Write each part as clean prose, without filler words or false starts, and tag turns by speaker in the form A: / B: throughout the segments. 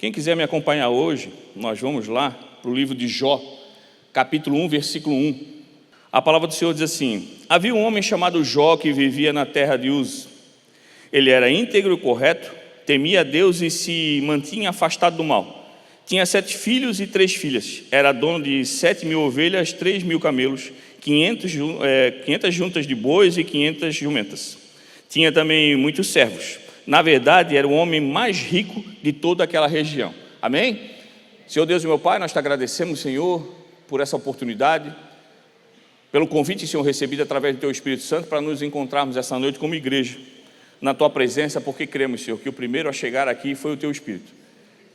A: Quem quiser me acompanhar hoje, nós vamos lá para o livro de Jó, capítulo 1, versículo 1. A palavra do Senhor diz assim: havia um homem chamado Jó que vivia na terra de Uz. Ele era íntegro e correto, temia a Deus e se mantinha afastado do mal. Tinha 7 filhos e 3 filhas. Era dono de 7.000 ovelhas, 3.000 camelos, 500 juntas de bois e 500 jumentas. Tinha também muitos servos. Na verdade, era o homem mais rico de toda aquela região. Amém? Senhor Deus e meu Pai, nós te agradecemos, Senhor, por essa oportunidade, pelo convite, Senhor, recebido através do Teu Espírito Santo, para nos encontrarmos essa noite como igreja, na Tua presença, porque cremos, Senhor, que o primeiro a chegar aqui foi o Teu Espírito.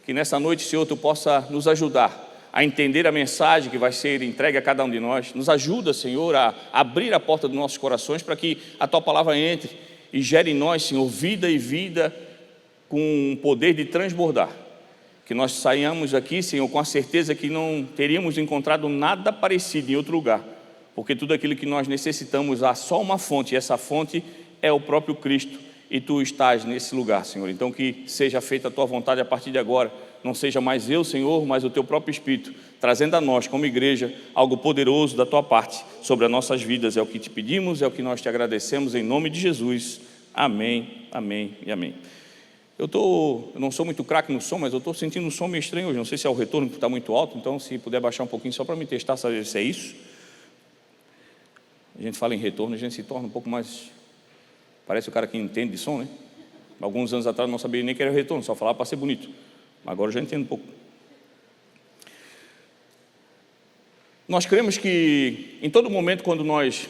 A: Que nessa noite, Senhor, Tu possa nos ajudar a entender a mensagem que vai ser entregue a cada um de nós. Nos ajuda, Senhor, a abrir a porta dos nossos corações para que a Tua palavra entre e gere em nós, Senhor, vida e vida com o poder de transbordar. Que nós saiamos aqui, Senhor, com a certeza que não teríamos encontrado nada parecido em outro lugar, porque tudo aquilo que nós necessitamos há só uma fonte, e essa fonte é o próprio Cristo, e Tu estás nesse lugar, Senhor. Então que seja feita a Tua vontade a partir de agora, não seja mais eu, Senhor, mas o Teu próprio Espírito, trazendo a nós, como igreja, algo poderoso da Tua parte sobre as nossas vidas. É o que Te pedimos, é o que nós Te agradecemos, em nome de Jesus. Amém, amém e amém. Eu não sou muito craque no som, mas eu estou sentindo um som meio estranho hoje. Não sei se é o retorno que está muito alto, então se puder baixar um pouquinho só para me testar, saber se é isso. A gente fala em retorno, a gente se torna um pouco mais... Parece o cara que entende de som, né? Alguns anos atrás eu não sabia nem que era retorno, só falava para ser bonito. Agora eu já entendo um pouco. Nós cremos que em todo momento, quando nós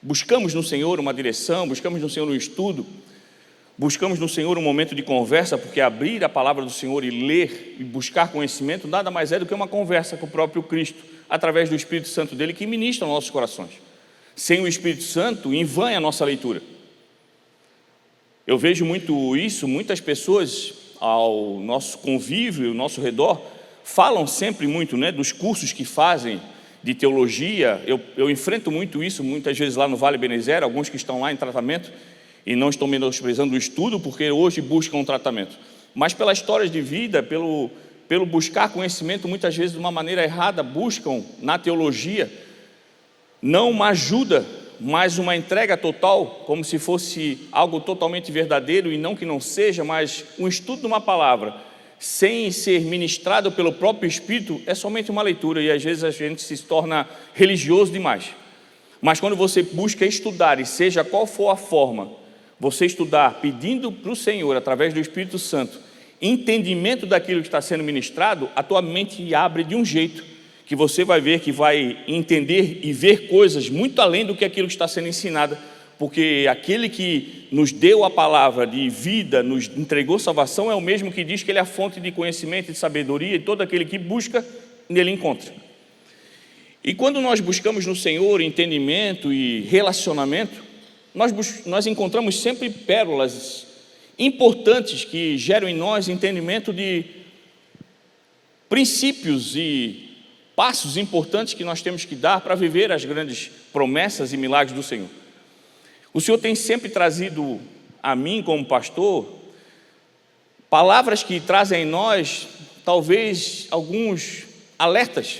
A: buscamos no Senhor uma direção, buscamos no Senhor um estudo, buscamos no Senhor um momento de conversa, porque abrir a palavra do Senhor e ler e buscar conhecimento nada mais é do que uma conversa com o próprio Cristo, através do Espírito Santo dele que ministra aos nossos corações. Sem o Espírito Santo, em vão é a nossa leitura. Eu vejo muito isso, muitas pessoas ao nosso convívio, ao nosso redor, falam sempre muito, né, dos cursos que fazem de teologia. Eu enfrento muito isso, muitas vezes lá no Vale Benezera, alguns que estão lá em tratamento e não estão menosprezando o estudo, porque hoje buscam um tratamento. Mas pela história de vida, pelo buscar conhecimento, muitas vezes de uma maneira errada, buscam na teologia não uma ajuda, mas uma entrega total, como se fosse algo totalmente verdadeiro, e não que não seja, mas um estudo de uma palavra, sem ser ministrado pelo próprio Espírito, é somente uma leitura, e às vezes a gente se torna religioso demais. Mas quando você busca estudar, e seja qual for a forma, você estudar pedindo para o Senhor, através do Espírito Santo, entendimento daquilo que está sendo ministrado, a tua mente abre de um jeito, que você vai ver que vai entender e ver coisas muito além do que aquilo que está sendo ensinado, porque aquele que nos deu a palavra de vida, nos entregou salvação, é o mesmo que diz que Ele é a fonte de conhecimento e de sabedoria, e todo aquele que busca, nele encontra. E quando nós buscamos no Senhor entendimento e relacionamento, nós encontramos sempre pérolas importantes que geram em nós entendimento de princípios e passos importantes que nós temos que dar para viver as grandes promessas e milagres do Senhor. O Senhor tem sempre trazido a mim, como pastor, palavras que trazem em nós, talvez, alguns alertas,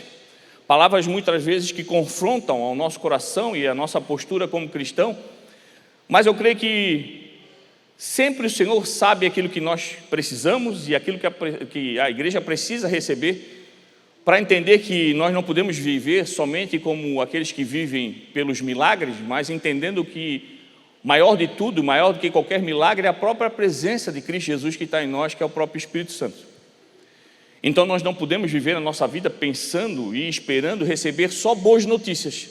A: palavras muitas vezes que confrontam ao nosso coração e a nossa postura como cristão, mas eu creio que sempre o Senhor sabe aquilo que nós precisamos e aquilo que a igreja precisa receber, para entender que nós não podemos viver somente como aqueles que vivem pelos milagres, mas entendendo que maior de tudo, maior do que qualquer milagre, é a própria presença de Cristo Jesus que está em nós, que é o próprio Espírito Santo. Então nós não podemos viver a nossa vida pensando e esperando receber só boas notícias,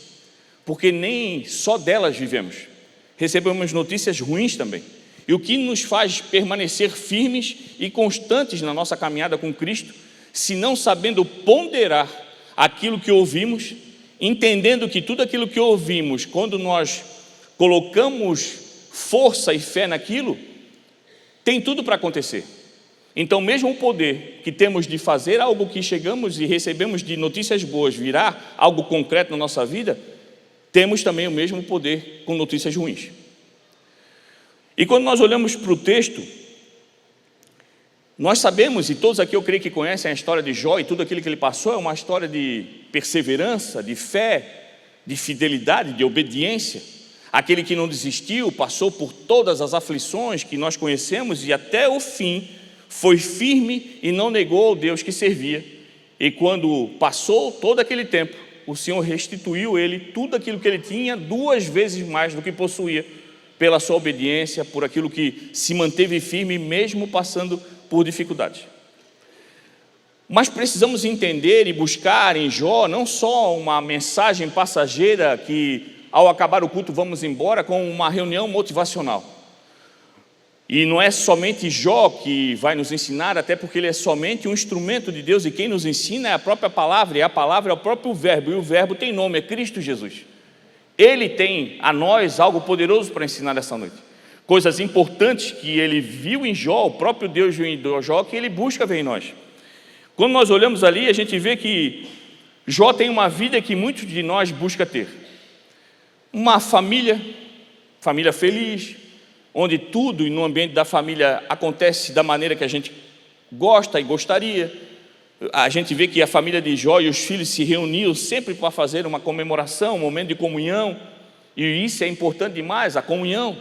A: porque nem só delas vivemos. Recebemos notícias ruins também. E o que nos faz permanecer firmes e constantes na nossa caminhada com Cristo, se não sabendo ponderar aquilo que ouvimos, entendendo que tudo aquilo que ouvimos, quando nós colocamos força e fé naquilo, tem tudo para acontecer. Então mesmo o poder que temos de fazer algo que chegamos e recebemos de notícias boas virar algo concreto na nossa vida, temos também o mesmo poder com notícias ruins. E quando nós olhamos para o texto, Nós sabemos, e todos aqui eu creio que conhecem a história de Jó, e tudo aquilo que ele passou é uma história de perseverança, de fé, de fidelidade, de obediência. Aquele que não desistiu, passou por todas as aflições que nós conhecemos e até o fim foi firme e não negou ao Deus que servia. E quando passou todo aquele tempo, o Senhor restituiu ele tudo aquilo que ele tinha, 2 vezes mais do que possuía, pela sua obediência, por aquilo que se manteve firme mesmo passando por dificuldades. Mas precisamos entender e buscar em Jó não só uma mensagem passageira que ao acabar o culto vamos embora, com uma reunião motivacional. E não é somente Jó que vai nos ensinar, até porque ele é somente um instrumento de Deus, e quem nos ensina é a própria palavra, e a palavra é o próprio verbo, e o verbo tem nome, é Cristo Jesus. Ele tem a nós algo poderoso para ensinar essa noite. Coisas importantes que ele viu em Jó, o próprio Deus viu em Jó, que ele busca ver em nós. Quando nós olhamos ali, a gente vê que Jó tem uma vida que muitos de nós busca ter. Uma família feliz, onde tudo no ambiente da família acontece da maneira que a gente gosta e gostaria. A gente vê que a família de Jó e os filhos se reuniam sempre para fazer uma comemoração, um momento de comunhão, e isso é importante demais, a comunhão.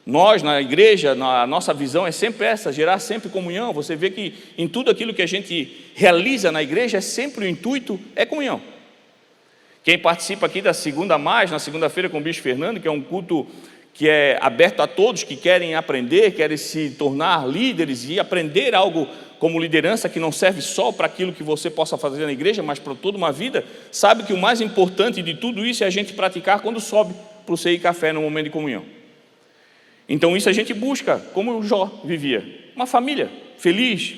A: Nós, na igreja, a nossa visão é sempre essa, gerar sempre comunhão. Você vê que em tudo aquilo que a gente realiza na igreja, é sempre o intuito, é comunhão. Quem participa aqui da Segunda Mais, na segunda-feira com o Bispo Fernando, que é um culto que é aberto a todos que querem aprender, querem se tornar líderes e aprender algo como liderança, que não serve só para aquilo que você possa fazer na igreja, mas para toda uma vida, sabe que o mais importante de tudo isso é a gente praticar quando sobe para o ceia e café no momento de comunhão. Então isso a gente busca, como o Jó vivia, uma família feliz.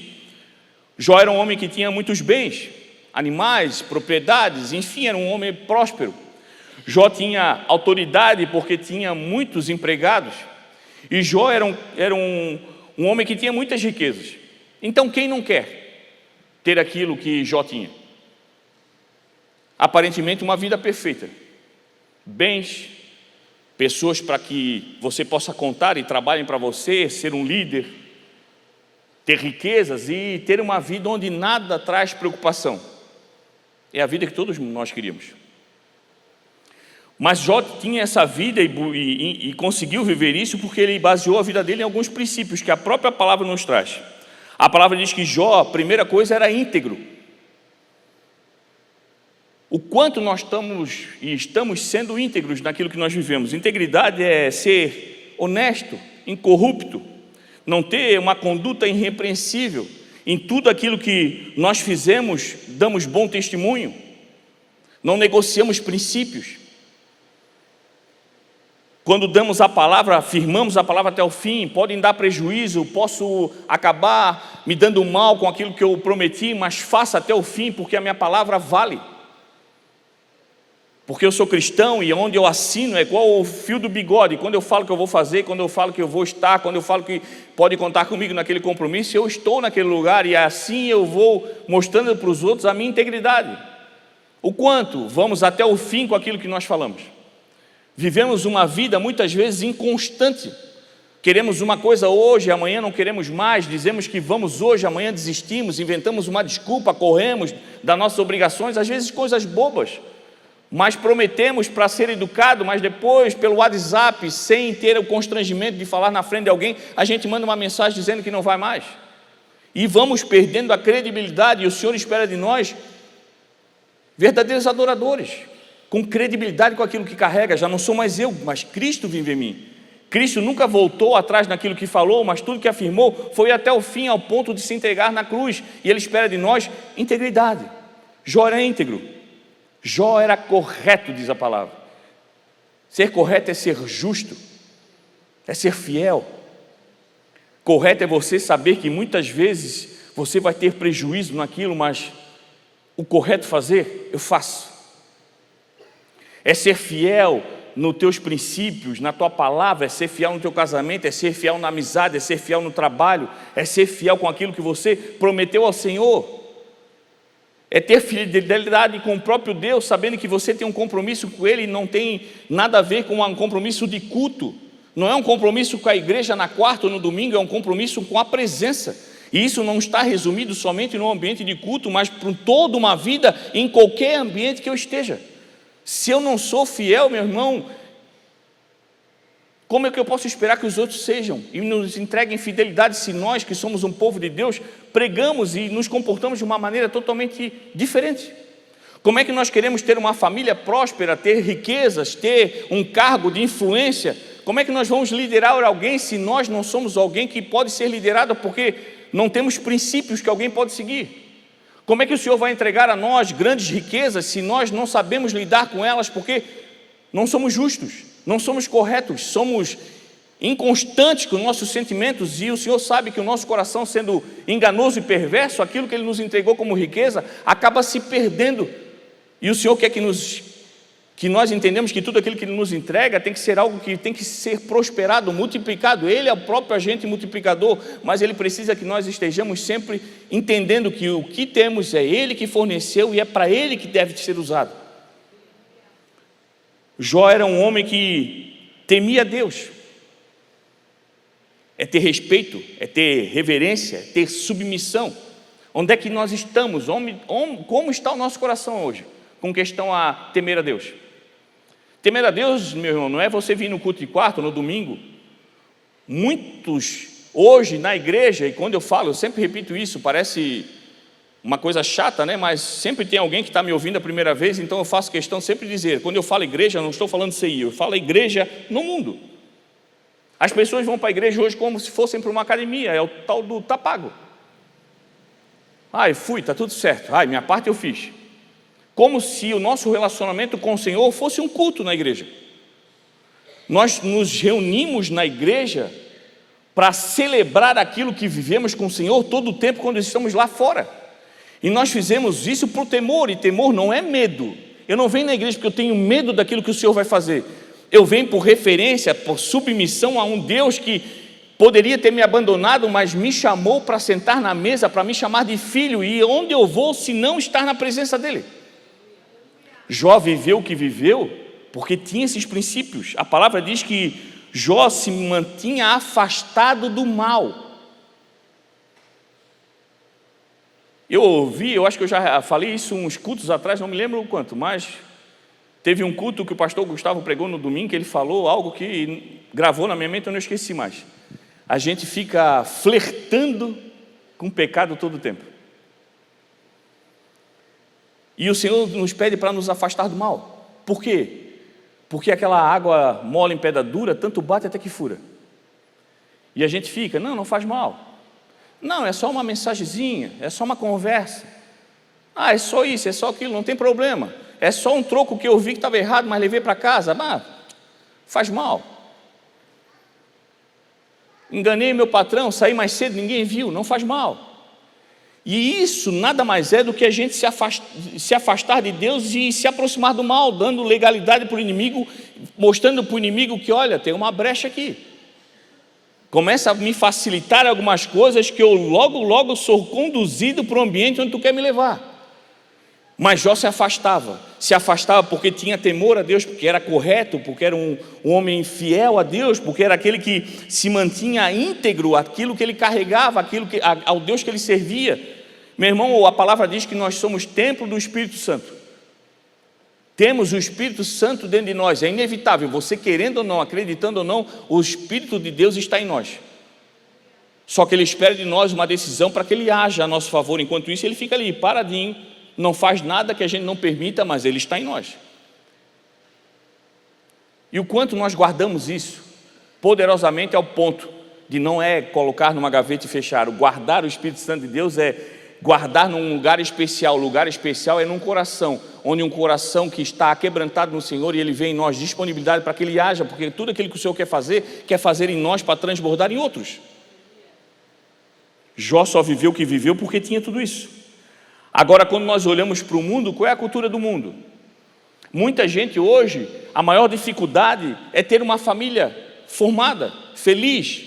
A: Jó era um homem que tinha muitos bens, animais, propriedades, enfim, era um homem próspero. Jó tinha autoridade porque tinha muitos empregados, e Jó era um homem que tinha muitas riquezas. Então quem não quer ter aquilo que Jó tinha? Aparentemente uma vida perfeita, bens, pessoas para que você possa contar e trabalhem para você, ser um líder, ter riquezas e ter uma vida onde nada traz preocupação. É a vida que todos nós queríamos. Mas Jó tinha essa vida e conseguiu viver isso porque ele baseou a vida dele em alguns princípios que a própria palavra nos traz. A palavra diz que Jó, a primeira coisa, era íntegro. O quanto nós estamos sendo íntegros naquilo que nós vivemos. Integridade é ser honesto, incorrupto, não ter uma conduta irrepreensível. Em tudo aquilo que nós fizemos, damos bom testemunho, não negociamos princípios. Quando damos a palavra, afirmamos a palavra até o fim, podem dar prejuízo, posso acabar me dando mal com aquilo que eu prometi, mas faça até o fim, porque a minha palavra vale. Porque eu sou cristão e onde eu assino é igual o fio do bigode. Quando eu falo que eu vou fazer, quando eu falo que eu vou estar, quando eu falo que pode contar comigo naquele compromisso, eu estou naquele lugar e assim eu vou mostrando para os outros a minha integridade. O quanto vamos até o fim com aquilo que nós falamos. Vivemos uma vida muitas vezes inconstante. Queremos uma coisa hoje, amanhã não queremos mais, dizemos que vamos hoje, amanhã desistimos, inventamos uma desculpa, corremos das nossas obrigações, às vezes coisas bobas. Mas prometemos para ser educado, mas depois pelo WhatsApp, sem ter o constrangimento de falar na frente de alguém, a gente manda uma mensagem dizendo que não vai mais. E vamos perdendo a credibilidade, e o Senhor espera de nós verdadeiros adoradores, com credibilidade com aquilo que carrega. Já não sou mais eu, mas Cristo vive em mim. Cristo nunca voltou atrás naquilo que falou, mas tudo que afirmou foi até o fim, ao ponto de se entregar na cruz, e Ele espera de nós integridade. Jó era íntegro. Jó era correto, diz a palavra. Ser correto é ser justo, é ser fiel. Correto é você saber que muitas vezes você vai ter prejuízo naquilo, mas o correto fazer, eu faço. É ser fiel nos teus princípios, na tua palavra, é ser fiel no teu casamento, é ser fiel na amizade, é ser fiel no trabalho, é ser fiel com aquilo que você prometeu ao Senhor. É ter fidelidade com o próprio Deus, sabendo que você tem um compromisso com Ele e não tem nada a ver com um compromisso de culto. Não é um compromisso com a igreja na quarta ou no domingo, é um compromisso com a presença. E isso não está resumido somente no ambiente de culto, mas por toda uma vida, em qualquer ambiente que eu esteja. Se eu não sou fiel, meu irmão, como é que eu posso esperar que os outros sejam e nos entreguem fidelidade se nós, que somos um povo de Deus, pregamos e nos comportamos de uma maneira totalmente diferente? Como é que nós queremos ter uma família próspera, ter riquezas, ter um cargo de influência? Como é que nós vamos liderar alguém se nós não somos alguém que pode ser liderado porque não temos princípios que alguém pode seguir? Como é que o Senhor vai entregar a nós grandes riquezas se nós não sabemos lidar com elas porque não somos justos? Não somos corretos, somos inconstantes com nossos sentimentos, e o Senhor sabe que o nosso coração, sendo enganoso e perverso, aquilo que Ele nos entregou como riqueza, acaba se perdendo. E o Senhor quer que nós entendemos que tudo aquilo que Ele nos entrega tem que ser algo que tem que ser prosperado, multiplicado. Ele é o próprio agente multiplicador, mas Ele precisa que nós estejamos sempre entendendo que o que temos é Ele que forneceu e é para Ele que deve ser usado. Jó era um homem que temia Deus. É ter respeito, é ter reverência, é ter submissão. Onde é que nós estamos? Como está o nosso coração hoje com questão a temer a Deus? Temer a Deus, meu irmão, não é você vir no culto de quarto, no domingo. Muitos hoje na igreja, e quando eu falo, eu sempre repito isso, parece uma coisa chata, né? Mas sempre tem alguém que está me ouvindo a primeira vez, então eu faço questão sempre de dizer, quando eu falo igreja, eu não estou falando CI, eu falo igreja no mundo. As pessoas vão para a igreja hoje como se fossem para uma academia, é o tal do tá pago. Fui, está tudo certo, minha parte eu fiz. Como se o nosso relacionamento com o Senhor fosse um culto na igreja. Nós nos reunimos na igreja para celebrar aquilo que vivemos com o Senhor todo o tempo quando estamos lá fora. E nós fizemos isso por temor, e temor não é medo. Eu não venho na igreja porque eu tenho medo daquilo que o Senhor vai fazer. Eu venho por referência, por submissão a um Deus que poderia ter me abandonado, mas me chamou para sentar na mesa, para me chamar de filho, e onde eu vou se não estar na presença dEle? Jó viveu o que viveu porque tinha esses princípios. A palavra diz que Jó se mantinha afastado do mal. Eu acho que eu já falei isso uns cultos atrás, não me lembro o quanto, mas teve um culto que o pastor Gustavo pregou no domingo, que ele falou algo que gravou na minha mente, eu não esqueci mais. A gente fica flertando com o pecado todo o tempo. E o Senhor nos pede para nos afastar do mal. Por quê? Porque aquela água mole em pedra dura, tanto bate até que fura. E a gente fica, não faz mal. Não, é só uma mensagenzinha, é só uma conversa. É só isso, é só aquilo, não tem problema. É só um troco que eu vi que estava errado, mas levei para casa. Faz mal. Enganei meu patrão, saí mais cedo, ninguém viu, não faz mal. E isso nada mais é do que a gente se afastar de Deus e se aproximar do mal, dando legalidade para o inimigo, mostrando para o inimigo que, olha, tem uma brecha aqui. Começa a me facilitar algumas coisas que eu logo sou conduzido para o ambiente onde tu quer me levar. Mas Jó se afastava porque tinha temor a Deus, porque era correto, porque era um homem fiel a Deus, porque era aquele que se mantinha íntegro àquilo que ele carregava, ao Deus que ele servia. Meu irmão, a palavra diz que nós somos templo do Espírito Santo. Temos o Espírito Santo dentro de nós, é inevitável, você querendo ou não, acreditando ou não, o Espírito de Deus está em nós. Só que Ele espera de nós uma decisão para que Ele haja a nosso favor. Enquanto isso, Ele fica ali, paradinho, não faz nada que a gente não permita, mas Ele está em nós. E o quanto nós guardamos isso, poderosamente ao ponto de não é colocar numa gaveta e fechar. O guardar o Espírito Santo de Deus é guardar num lugar especial. O lugar especial é num coração, onde um coração que está quebrantado no Senhor, e Ele vê em nós disponibilidade para que Ele haja, porque tudo aquilo que o Senhor quer fazer em nós para transbordar em outros. Jó só viveu o que viveu porque tinha tudo isso. Agora, quando nós olhamos para o mundo, qual é a cultura do mundo? Muita gente hoje, a maior dificuldade é ter uma família formada, feliz.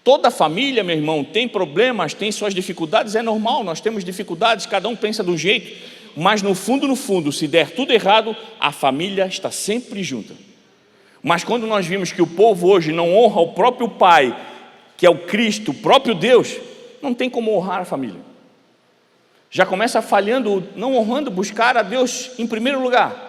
A: Toda família, meu irmão, tem problemas, tem suas dificuldades, é normal, nós temos dificuldades, cada um pensa de um jeito, mas no fundo, se der tudo errado, a família está sempre junta. Mas quando nós vimos que o povo hoje não honra o próprio Pai, que é o Cristo, o próprio Deus, não tem como honrar a família. Já começa falhando, não honrando, buscar a Deus em primeiro lugar.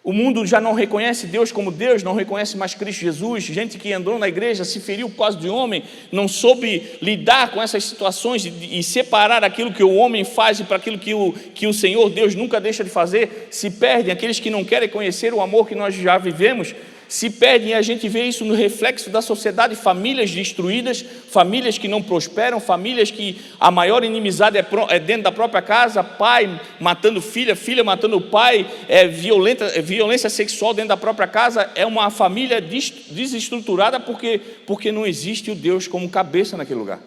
A: O mundo já não reconhece Deus como Deus, não reconhece mais Cristo Jesus. Gente que andou na igreja, se feriu por causa de homem, não soube lidar com essas situações e separar aquilo que o homem faz para aquilo que o Senhor Deus nunca deixa de fazer. Se perdem, aqueles que não querem conhecer o amor que nós já vivemos, se perdem, e a gente vê isso no reflexo da sociedade, famílias destruídas, famílias que não prosperam, famílias que a maior inimizade é dentro da própria casa, pai matando filha, filha matando o pai, violência sexual dentro da própria casa, é uma família desestruturada porque não existe o Deus como cabeça naquele lugar.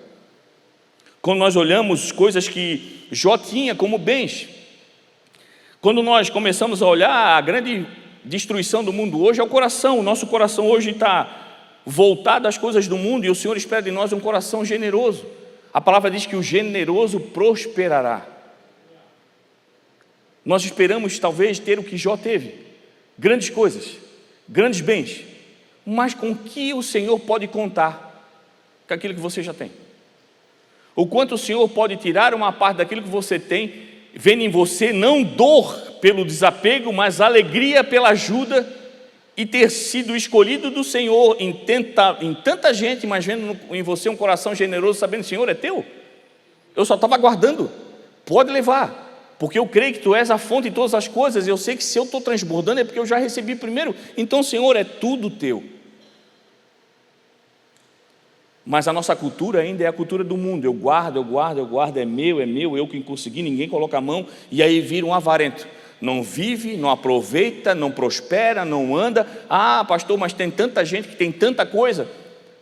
A: Quando nós olhamos coisas que Jó tinha como bens, quando nós começamos a olhar a grande destruição do mundo hoje é o coração. O nosso coração hoje está voltado às coisas do mundo e o Senhor espera de nós um coração generoso. A palavra diz que o generoso prosperará. Nós esperamos talvez ter o que Jó teve, grandes coisas, grandes bens, mas com que o Senhor pode contar com aquilo que você já tem? O quanto o Senhor pode tirar uma parte daquilo que você tem, vendo em você não dor pelo desapego, mas alegria pela ajuda e ter sido escolhido do Senhor em tanta gente, mas vendo em você um coração generoso, sabendo, Senhor, é teu, eu só estava aguardando, pode levar, porque eu creio que Tu és a fonte de todas as coisas, eu sei que se eu estou transbordando é porque eu já recebi primeiro, então, Senhor, é tudo Teu. Mas a nossa cultura ainda é a cultura do mundo, eu guardo, é meu, eu que consegui, ninguém coloca a mão, e aí vira um avarento, não vive, não aproveita, não prospera, não anda. Ah, pastor, mas tem tanta gente que tem tanta coisa,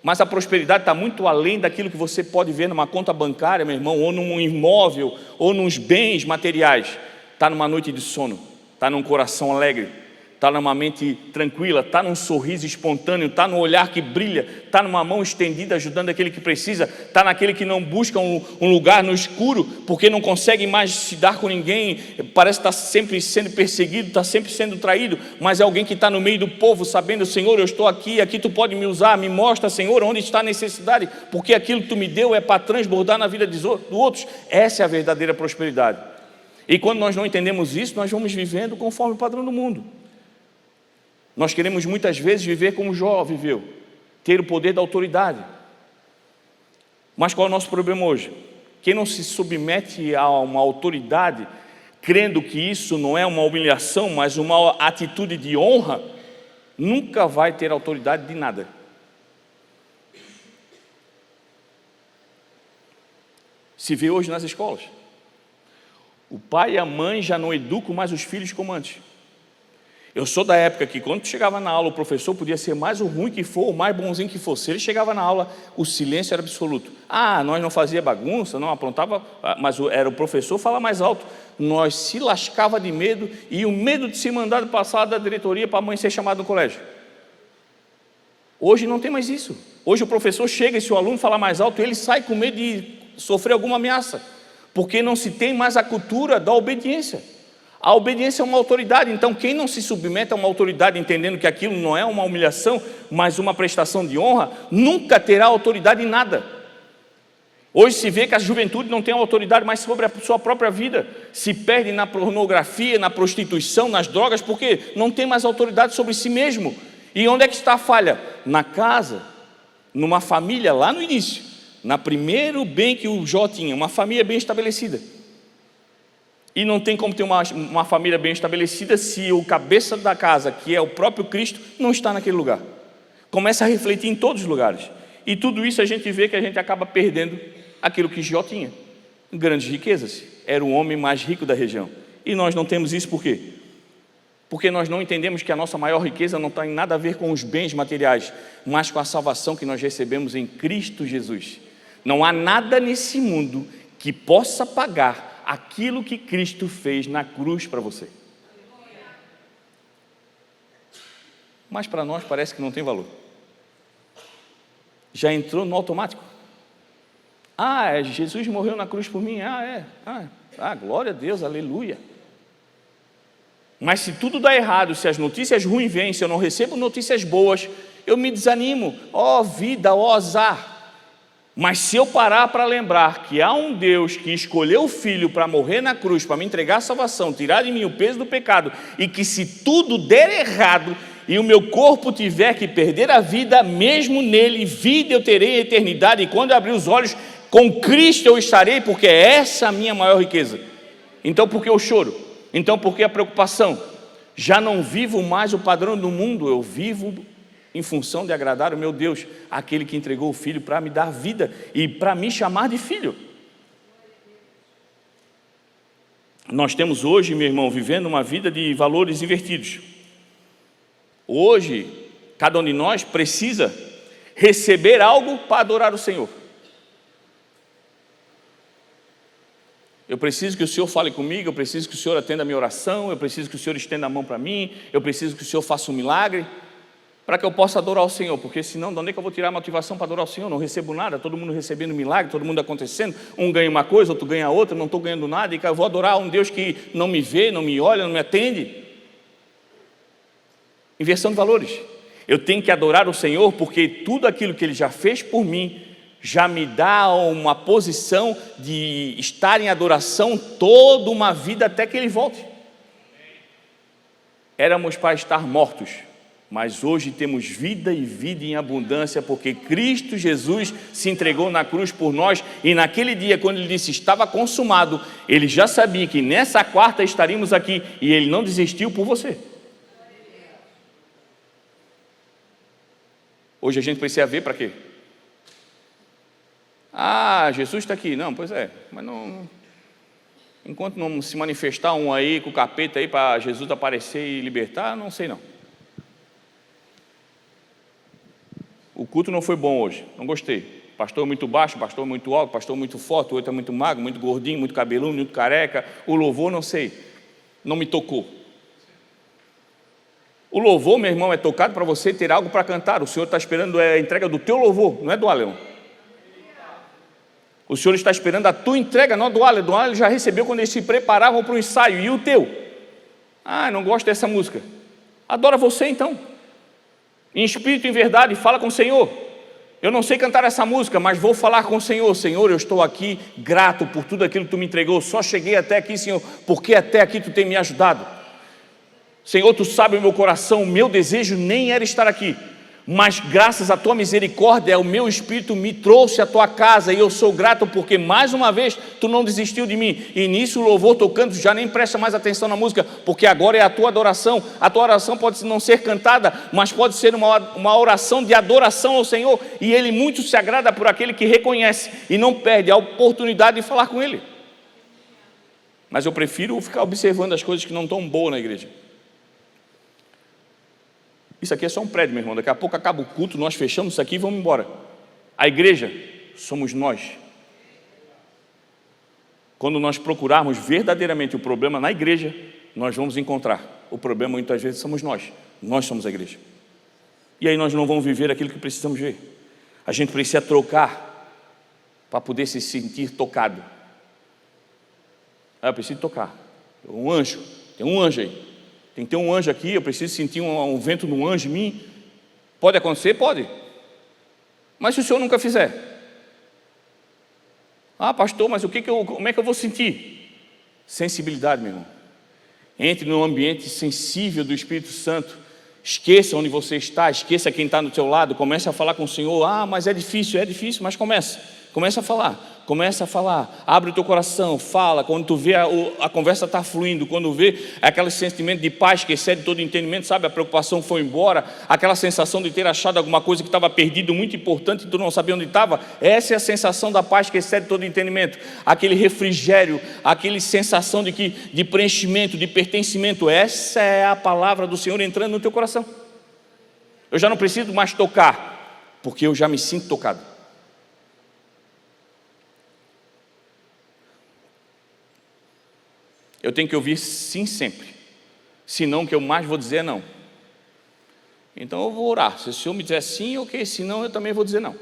A: mas a prosperidade está muito além daquilo que você pode ver numa conta bancária, meu irmão, ou num imóvel, ou nos bens materiais. Está numa noite de sono, está num coração alegre, está numa mente tranquila, está num sorriso espontâneo, está no olhar que brilha, está numa mão estendida ajudando aquele que precisa, está naquele que não busca um lugar no escuro, porque não consegue mais se dar com ninguém, parece estar sempre sendo perseguido, está sempre sendo traído, mas é alguém que está no meio do povo, sabendo, Senhor, eu estou aqui Tu pode me usar, me mostra, Senhor, onde está a necessidade, porque aquilo que Tu me deu é para transbordar na vida dos outros. Essa é a verdadeira prosperidade. E quando nós não entendemos isso, nós vamos vivendo conforme o padrão do mundo. Nós queremos muitas vezes viver como Jó viveu, ter o poder da autoridade. Mas qual é o nosso problema hoje? Quem não se submete a uma autoridade, crendo que isso não é uma humilhação, mas uma atitude de honra, nunca vai ter autoridade de nada. Se vê hoje nas escolas. O pai e a mãe já não educam mais os filhos como antes. Eu sou da época que quando chegava na aula, o professor podia ser mais o ruim que for, o mais bonzinho que fosse. Se ele chegava na aula, o silêncio era absoluto. Ah, nós não fazia bagunça, não aprontava, mas era o professor falar mais alto. Nós se lascava de medo e o medo de ser mandado passar da diretoria para a mãe ser chamada no colégio. Hoje não tem mais isso. Hoje o professor chega e se o aluno falar mais alto, ele sai com medo de sofrer alguma ameaça, porque não se tem mais a cultura da obediência. A obediência é uma autoridade, então quem não se submete a uma autoridade entendendo que aquilo não é uma humilhação, mas uma prestação de honra, nunca terá autoridade em nada. Hoje se vê que a juventude não tem autoridade mais sobre a sua própria vida, se perde na pornografia, na prostituição, nas drogas, porque não tem mais autoridade sobre si mesmo. E onde é que está a falha? Na casa, numa família lá no início, na primeiro bem que o Jó tinha, uma família bem estabelecida. E não tem como ter uma família bem estabelecida se o cabeça da casa, que é o próprio Cristo, não está naquele lugar. Começa a refletir em todos os lugares. E tudo isso a gente vê que a gente acaba perdendo aquilo que Jó tinha. Grandes riquezas. Era o homem mais rico da região. E nós não temos isso por quê? Porque nós não entendemos que a nossa maior riqueza não tem nada a ver com os bens materiais, mas com a salvação que nós recebemos em Cristo Jesus. Não há nada nesse mundo que possa pagar aquilo que Cristo fez na cruz para você. Mas para nós parece que não tem valor. Já entrou no automático. Jesus morreu na cruz por mim. Glória a Deus, aleluia. Mas se tudo dá errado, se as notícias ruins vêm, se eu não recebo notícias boas, eu me desanimo. Vida, azar. Mas se eu parar para lembrar que há um Deus que escolheu o Filho para morrer na cruz, para me entregar a salvação, tirar de mim o peso do pecado, e que se tudo der errado e o meu corpo tiver que perder a vida, mesmo nele, vida eu terei a eternidade, e quando eu abrir os olhos, com Cristo eu estarei, porque é essa a minha maior riqueza. Então por que eu choro? Então por que a preocupação? Já não vivo mais o padrão do mundo, eu vivo em função de agradar o meu Deus, aquele que entregou o Filho para me dar vida e para me chamar de filho. Nós temos hoje, meu irmão, vivendo uma vida de valores invertidos. Hoje, cada um de nós precisa receber algo para adorar o Senhor. Eu preciso que o Senhor fale comigo, eu preciso que o Senhor atenda a minha oração, eu preciso que o Senhor estenda a mão para mim, eu preciso que o Senhor faça um milagre, para que eu possa adorar o Senhor, porque senão, de onde é que eu vou tirar a motivação para adorar o Senhor? Eu não recebo nada, todo mundo recebendo milagre, todo mundo acontecendo, um ganha uma coisa, outro ganha outra, não estou ganhando nada, e eu vou adorar um Deus que não me vê, não me olha, não me atende. Inversão de valores. Eu tenho que adorar o Senhor, porque tudo aquilo que Ele já fez por mim, já me dá uma posição de estar em adoração toda uma vida até que Ele volte. Éramos para estar mortos, mas hoje temos vida e vida em abundância, porque Cristo Jesus se entregou na cruz por nós, e naquele dia, quando Ele disse estava consumado, Ele já sabia que nessa quarta estaríamos aqui, e Ele não desistiu por você. Hoje a gente precisa ver para quê? Ah, Jesus está aqui. Não, pois é, mas não... Enquanto não se manifestar um aí com o capeta aí para Jesus aparecer e libertar, não sei não. O culto não foi bom hoje, não gostei. Pastor muito baixo, pastor muito alto, pastor muito forte, o outro é muito magro, muito gordinho, muito cabeludo, muito careca. O louvor, não sei, não me tocou. O louvor, meu irmão, é tocado para você ter algo para cantar. O Senhor está esperando a entrega do teu louvor, não é do Aleão. O Senhor está esperando a tua entrega, não a do Aleão. Do Aleão ele já recebeu quando eles se preparavam para o ensaio. E o teu? Ah, não gosto dessa música. Adora você então. Em espírito e em verdade, fala com o Senhor. Eu não sei cantar essa música, mas vou falar com o Senhor. Senhor, eu estou aqui grato por tudo aquilo que tu me entregou. Só cheguei até aqui, Senhor, porque até aqui tu tem me ajudado. Senhor, tu sabes o meu coração, o meu desejo nem era estar aqui, mas graças à tua misericórdia, o meu espírito me trouxe à tua casa, e eu sou grato porque mais uma vez tu não desistiu de mim. E nisso o louvor tocando, já nem presta mais atenção na música, porque agora é a tua adoração. A tua oração pode não ser cantada, mas pode ser uma oração de adoração ao Senhor, e Ele muito se agrada por aquele que reconhece e não perde a oportunidade de falar com Ele. Mas eu prefiro ficar observando as coisas que não estão boas na igreja. Isso aqui é só um prédio, meu irmão. Daqui a pouco acaba o culto, nós fechamos isso aqui e vamos embora. A igreja somos nós. Quando nós procurarmos verdadeiramente o problema na igreja, nós vamos encontrar. O problema muitas vezes somos nós. Nós somos a igreja. E aí nós não vamos viver aquilo que precisamos ver. A gente precisa trocar para poder se sentir tocado. Eu preciso tocar. Um anjo, tem um anjo aí. Tem que ter um anjo aqui, eu preciso sentir um vento de um anjo em mim. Pode acontecer? Pode. Mas se o senhor nunca fizer? Ah, pastor, mas como é que eu vou sentir? Sensibilidade, meu irmão. Entre num ambiente sensível do Espírito Santo. Esqueça onde você está, esqueça quem está do seu lado. Comece a falar com o Senhor. Ah, mas é difícil, mas Começa a falar, abre o teu coração, fala. Quando tu vê a conversa está fluindo, quando vê aquele sentimento de paz que excede todo entendimento, sabe, a preocupação foi embora, aquela sensação de ter achado alguma coisa que estava perdido, muito importante, e tu não sabia onde estava. Essa é a sensação da paz que excede todo entendimento, aquele refrigério, aquela sensação de preenchimento, de pertencimento. Essa é a palavra do Senhor entrando no teu coração. Eu já não preciso mais tocar, porque eu já me sinto tocado. Eu tenho que ouvir sim sempre, senão o que eu mais vou dizer é não. Então eu vou orar, se o Senhor me disser sim, ok, senão eu também vou dizer não.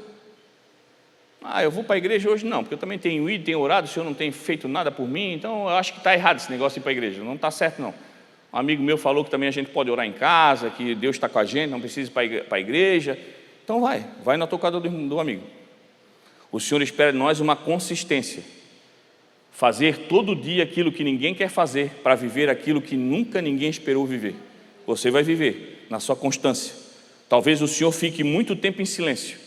A: Ah, eu vou para a igreja hoje? Não, porque eu também tenho ido, tenho orado, o Senhor não tem feito nada por mim, então eu acho que está errado esse negócio de ir para a igreja, não está certo não. Um amigo meu falou que também a gente pode orar em casa, que Deus está com a gente, não precisa ir para a igreja. Então vai na tocada do amigo. O Senhor espera de nós uma consistência. Fazer todo dia aquilo que ninguém quer fazer para viver aquilo que nunca ninguém esperou viver. Você vai viver na sua constância. Talvez o Senhor fique muito tempo em silêncio,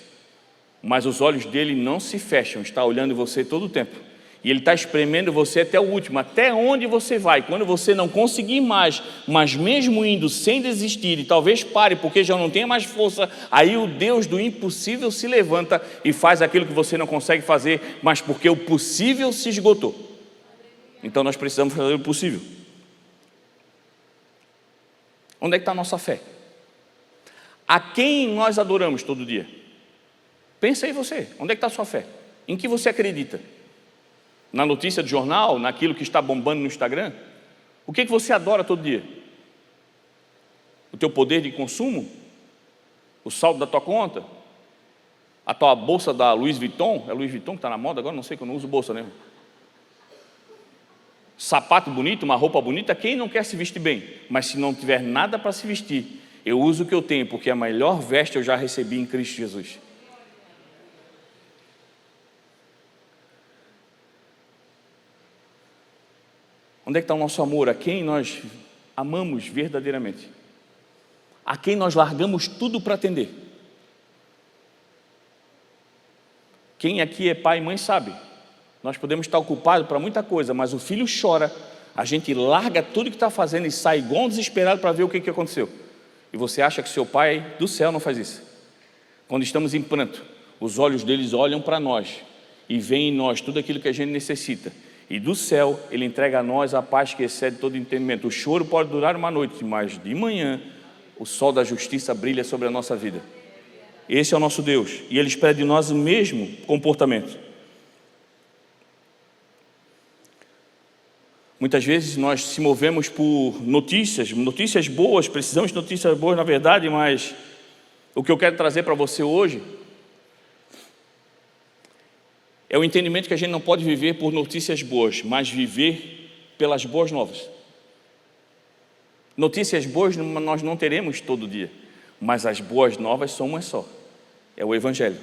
A: mas os olhos dele não se fecham, está olhando você todo o tempo. E ele está espremendo você até o último, até onde você vai. Quando você não conseguir mais, mas mesmo indo sem desistir, e talvez pare porque já não tenha mais força, aí o Deus do impossível se levanta e faz aquilo que você não consegue fazer, mas porque o possível se esgotou. Então nós precisamos fazer o possível. Onde é que está a nossa fé? A quem nós adoramos todo dia? Pensa aí você, onde é que está a sua fé? Em que você acredita? Na notícia do jornal, naquilo que está bombando no Instagram? O que você adora todo dia? O teu poder de consumo? O saldo da tua conta? A tua bolsa da Louis Vuitton? É Louis Vuitton que está na moda agora? Não sei, que eu não uso bolsa, né? Sapato bonito, uma roupa bonita, quem não quer se vestir bem? Mas se não tiver nada para se vestir, eu uso o que eu tenho, porque a melhor veste eu já recebi em Cristo Jesus. Onde é que está o nosso amor? A quem nós amamos verdadeiramente? A quem nós largamos tudo para atender? Quem aqui é pai e mãe sabe. Nós podemos estar ocupados para muita coisa, mas o filho chora, a gente larga tudo que está fazendo e sai igual um desesperado para ver o que aconteceu. E você acha que seu pai do céu não faz isso? Quando estamos em pranto, os olhos deles olham para nós e veem em nós tudo aquilo que a gente necessita. E do céu, ele entrega a nós a paz que excede todo entendimento. O choro pode durar uma noite, mas de manhã, o sol da justiça brilha sobre a nossa vida. Esse é o nosso Deus, e Ele espera de nós o mesmo comportamento. Muitas vezes nós se movemos por notícias boas, precisamos de notícias boas na verdade, mas o que eu quero trazer para você hoje é o entendimento que a gente não pode viver por notícias boas, mas viver pelas boas novas. Notícias boas nós não teremos todo dia, mas as boas novas são uma só. É o Evangelho.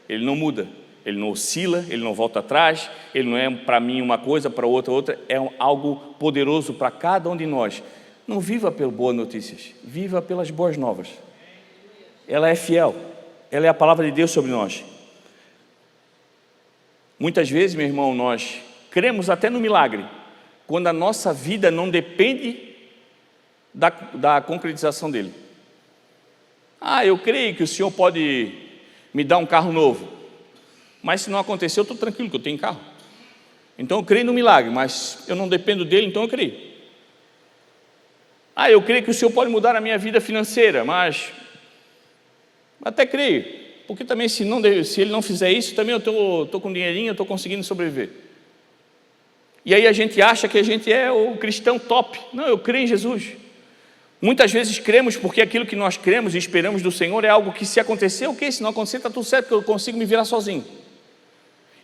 A: Ele não muda, ele não oscila, ele não volta atrás, ele não é para mim uma coisa, para outra, é algo poderoso para cada um de nós. Não viva pelas boas notícias, viva pelas boas novas. Ela é fiel, ela é a palavra de Deus sobre nós. Muitas vezes, meu irmão, nós cremos até no milagre, quando a nossa vida não depende da concretização dele. Eu creio que o Senhor pode me dar um carro novo, mas se não acontecer, eu estou tranquilo que eu tenho carro. Então eu creio no milagre, mas eu não dependo dele, então eu creio. Eu creio que o Senhor pode mudar a minha vida financeira, mas até creio. Porque também se ele não fizer isso, também eu estou com dinheirinho, eu estou conseguindo sobreviver. E aí a gente acha que a gente é o cristão top. Não, eu creio em Jesus. Muitas vezes cremos porque aquilo que nós cremos e esperamos do Senhor é algo que se acontecer, ok, se não acontecer está tudo certo, porque eu consigo me virar sozinho.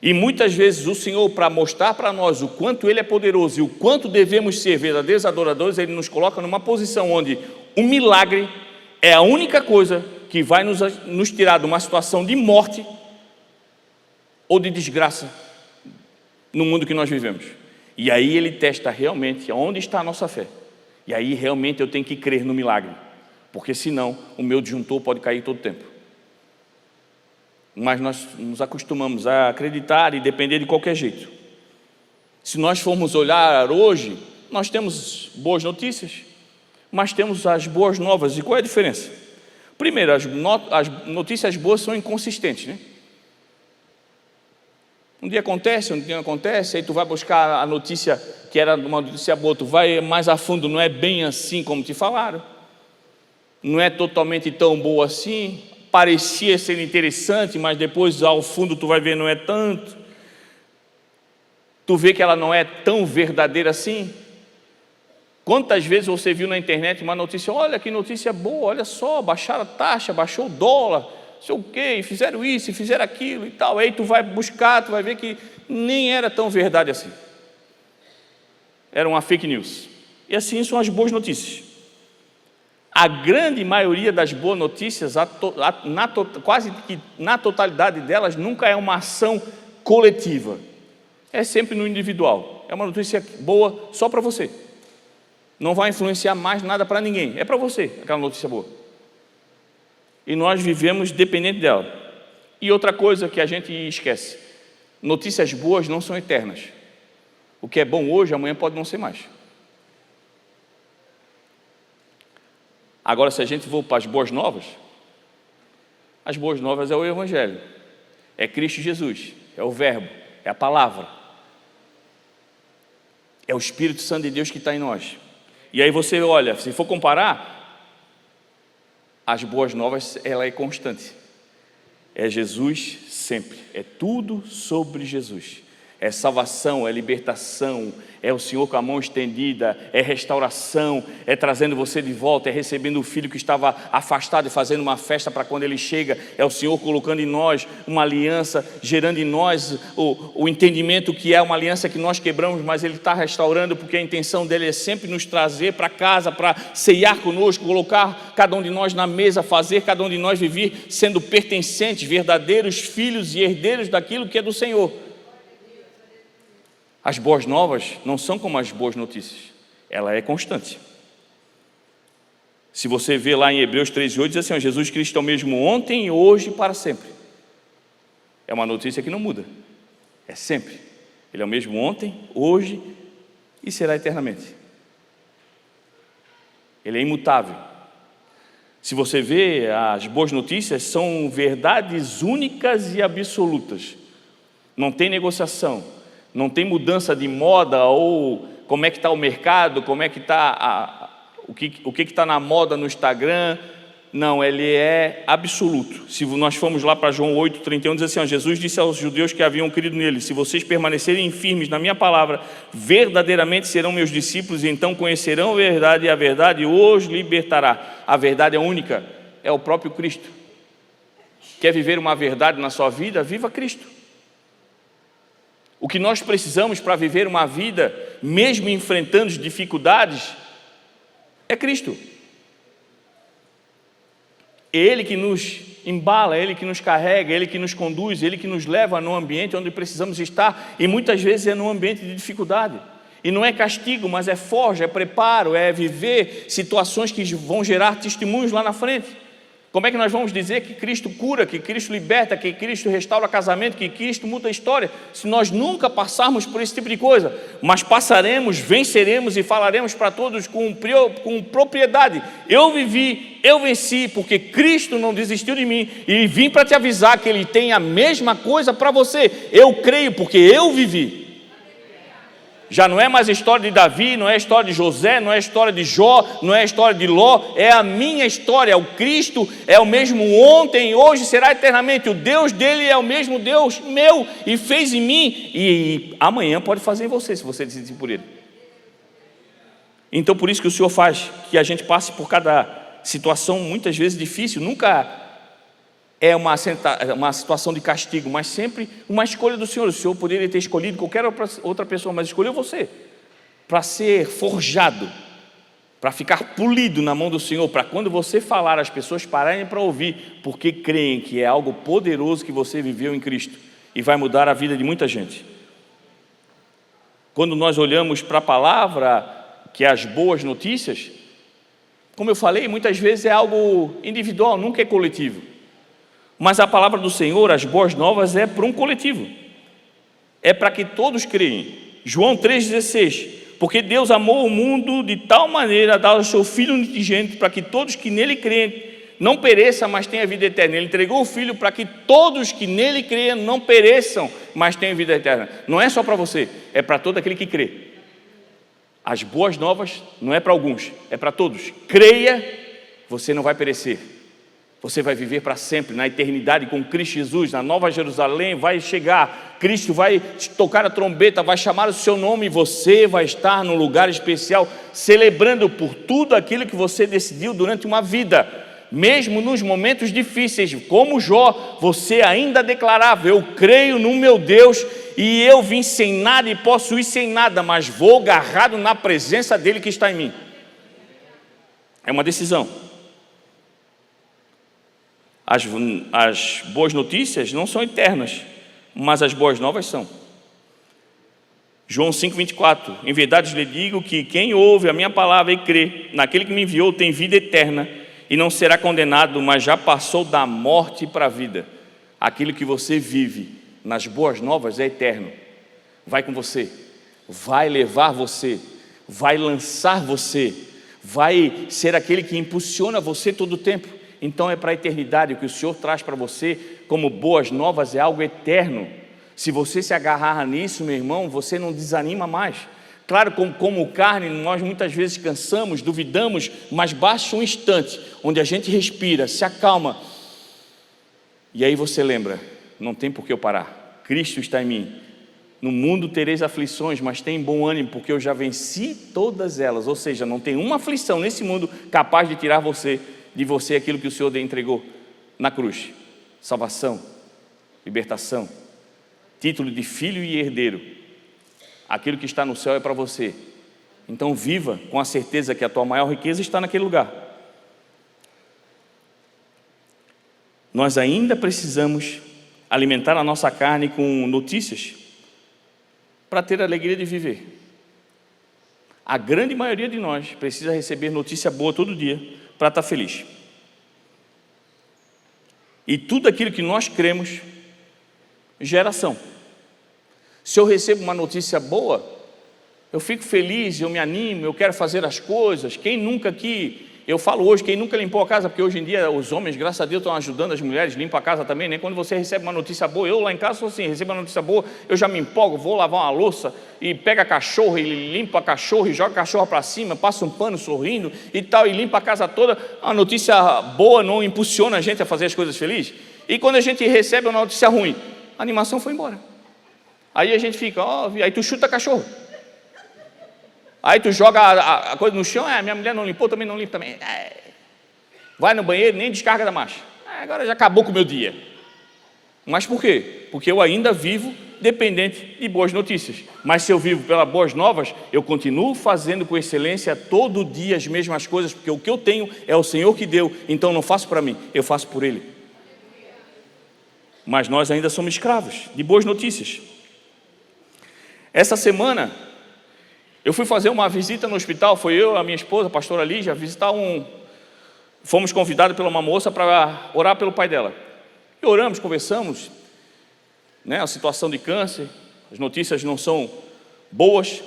A: E muitas vezes o Senhor, para mostrar para nós o quanto Ele é poderoso e o quanto devemos ser verdadeiros adoradores, Ele nos coloca numa posição onde o milagre é a única coisa que vai nos tirar de uma situação de morte ou de desgraça no mundo que nós vivemos. E aí Ele testa realmente onde está a nossa fé. E aí realmente eu tenho que crer no milagre, porque senão o meu disjuntor pode cair todo o tempo. Mas nós nos acostumamos a acreditar e depender de qualquer jeito. Se nós formos olhar hoje, nós temos boas notícias, mas temos as boas novas. E qual é a diferença? Primeiro, as notícias boas são inconsistentes, né? Um dia acontece, um dia não acontece, aí tu vai buscar a notícia que era uma notícia boa, tu vai mais a fundo, não é bem assim como te falaram, não é totalmente tão boa assim, parecia ser interessante, mas depois ao fundo tu vai ver não é tanto, tu vê que ela não é tão verdadeira assim. Quantas vezes você viu na internet uma notícia, olha que notícia boa, olha só, baixaram a taxa, baixou o dólar, não sei o quê, fizeram isso, fizeram aquilo e tal, aí tu vai buscar, tu vai ver que nem era tão verdade assim, era uma fake news. E assim são as boas notícias. a grande maioria das boas notícias, quase que na totalidade delas, nunca é uma ação coletiva. É sempre no individual. É uma notícia boa só para você. Não vai influenciar mais nada para ninguém. É para você, aquela notícia boa. E nós vivemos dependente dela. E outra coisa que a gente esquece: notícias boas não são eternas. O que é bom hoje, amanhã pode não ser mais. Agora, se a gente for para as boas novas é o Evangelho, é Cristo Jesus, é o Verbo, é a Palavra, é o Espírito Santo de Deus que está em nós. E aí você olha, se for comparar, as boas novas, ela é constante, é Jesus sempre, é tudo sobre Jesus. É salvação, é libertação, é o Senhor com a mão estendida, é restauração, é trazendo você de volta, é recebendo o filho que estava afastado e fazendo uma festa para quando ele chega, é o Senhor colocando em nós uma aliança, gerando em nós o entendimento que é uma aliança que nós quebramos, mas ele está restaurando, porque a intenção dele é sempre nos trazer para casa, para ceiar conosco, colocar cada um de nós na mesa, fazer cada um de nós viver sendo pertencentes, verdadeiros filhos e herdeiros daquilo que é do Senhor. As boas novas não são como as boas notícias, ela é constante. Se você vê lá em Hebreus 13:8, diz assim: Jesus Cristo é o mesmo ontem, hoje e para sempre. É uma notícia que não muda, é sempre. Ele é o mesmo ontem, hoje e será eternamente. Ele é imutável. Se você vê, as boas notícias são verdades únicas e absolutas. Não tem negociação. Não tem mudança de moda, ou como é que está o mercado, como é que está o que está na moda no Instagram. Não, ele é absoluto. Se nós formos lá para João 8:31, diz assim: Jesus disse aos judeus que haviam crido nele: se vocês permanecerem firmes na minha palavra, verdadeiramente serão meus discípulos, e então conhecerão a verdade, e a verdade os libertará. A verdade é única, é o próprio Cristo. Quer viver uma verdade na sua vida? Viva Cristo. O que nós precisamos para viver uma vida, mesmo enfrentando dificuldades, é Cristo. É Ele que nos embala, é Ele que nos carrega, é Ele que nos conduz, é Ele que nos leva num ambiente onde precisamos estar, e muitas vezes é num ambiente de dificuldade. E não é castigo, mas é forja, é preparo, é viver situações que vão gerar testemunhos lá na frente. Como é que nós vamos dizer que Cristo cura, que Cristo liberta, que Cristo restaura casamento, que Cristo muda a história, se nós nunca passarmos por esse tipo de coisa? Mas passaremos, venceremos e falaremos para todos com propriedade: eu vivi, eu venci, porque Cristo não desistiu de mim, e vim para te avisar que Ele tem a mesma coisa para você. Eu creio, porque eu vivi. Já não é mais a história de Davi, não é a história de José, não é a história de Jó, não é a história de Ló, é a minha história. O Cristo é o mesmo ontem, hoje, será eternamente. O Deus dele é o mesmo Deus meu, e fez em mim, e amanhã pode fazer em você, se você decidir por ele. Então, por isso que o Senhor faz que a gente passe por cada situação muitas vezes difícil. Nunca é uma situação de castigo, mas sempre uma escolha do Senhor. O Senhor poderia ter escolhido qualquer outra pessoa, mas escolheu você para ser forjado, para ficar polido na mão do Senhor, para quando você falar, as pessoas pararem para ouvir, porque creem que é algo poderoso que você viveu em Cristo e vai mudar a vida de muita gente. Quando nós olhamos para a palavra, que é as boas notícias, como eu falei, muitas vezes é algo individual, nunca é coletivo. Mas a palavra do Senhor, as boas novas, é para um coletivo. É para que todos creem. João 3,16: porque Deus amou o mundo de tal maneira a dar o seu Filho unigênito, para que todos que nele creem não pereçam, mas tenham vida eterna. Ele entregou o Filho para que todos que nele creiam não pereçam, mas tenham vida eterna. Não é só para você, é para todo aquele que crê. As boas novas não é para alguns, é para todos. Creia, você não vai perecer. Você vai viver para sempre, na eternidade com Cristo Jesus, na Nova Jerusalém. Vai chegar, Cristo vai tocar a trombeta, vai chamar o seu nome, e você vai estar num lugar especial, celebrando por tudo aquilo que você decidiu durante uma vida. Mesmo nos momentos difíceis, como Jó, você ainda declarava: eu creio no meu Deus, e eu vim sem nada e posso ir sem nada, mas vou agarrado na presença dele que está em mim. É uma decisão. As boas notícias não são eternas, mas as boas novas são. João 5,24: em verdade lhe digo que quem ouve a minha palavra e crê naquele que me enviou tem vida eterna e não será condenado, mas já passou da morte para a vida. Aquilo que você vive nas boas novas é eterno, vai com você, vai levar você, vai lançar você, vai ser aquele que impulsiona você todo o tempo. Então é para a eternidade. O que o Senhor traz para você como boas novas é algo eterno. Se você se agarrar nisso, meu irmão, você não desanima mais. Claro, como carne, nós muitas vezes cansamos, duvidamos, mas basta um instante onde a gente respira, se acalma, e aí você lembra, não tem por que eu parar, Cristo está em mim. No mundo tereis aflições, mas tem bom ânimo, porque eu já venci todas elas. Ou seja, não tem uma aflição nesse mundo capaz de tirar de você aquilo que o Senhor entregou na cruz: salvação, libertação, título de filho e herdeiro. Aquilo que está no céu é para você. Então viva com a certeza que a tua maior riqueza está naquele lugar. Nós ainda precisamos alimentar a nossa carne com notícias para ter a alegria de viver. A grande maioria de nós precisa receber notícia boa todo dia para estar feliz. E tudo aquilo que nós cremos gera ação. Se eu recebo uma notícia boa, eu fico feliz, eu me animo, eu quero fazer as coisas. Quem nunca aqui, eu falo hoje, quem nunca limpou a casa, porque hoje em dia os homens, graças a Deus, estão ajudando as mulheres, limpam a casa também, né? Quando você recebe uma notícia boa, eu lá em casa sou assim, recebo uma notícia boa, eu já me empolgo, vou lavar uma louça, e pega a cachorra, e limpa a cachorra, e joga a cachorra para cima, passa um pano sorrindo, e tal, e limpa a casa toda. A notícia boa não impulsiona a gente a fazer as coisas felizes? E quando a gente recebe uma notícia ruim, a animação foi embora. Aí a gente fica, aí tu chuta cachorro. Aí tu joga a coisa no chão, minha mulher não limpou, também não limpa também. Vai no banheiro, nem descarga da marcha. Agora já acabou com o meu dia. Mas por quê? Porque eu ainda vivo dependente de boas notícias. Mas se eu vivo pelas boas novas, eu continuo fazendo com excelência todo dia as mesmas coisas, porque o que eu tenho é o Senhor que deu, então não faço para mim, eu faço por Ele. Mas nós ainda somos escravos de boas notícias. Essa semana, eu fui fazer uma visita no hospital, foi eu, a minha esposa, a pastora Lígia, visitar fomos convidados por uma moça para orar pelo pai dela. E oramos, conversamos, né, a situação de câncer, as notícias não são boas.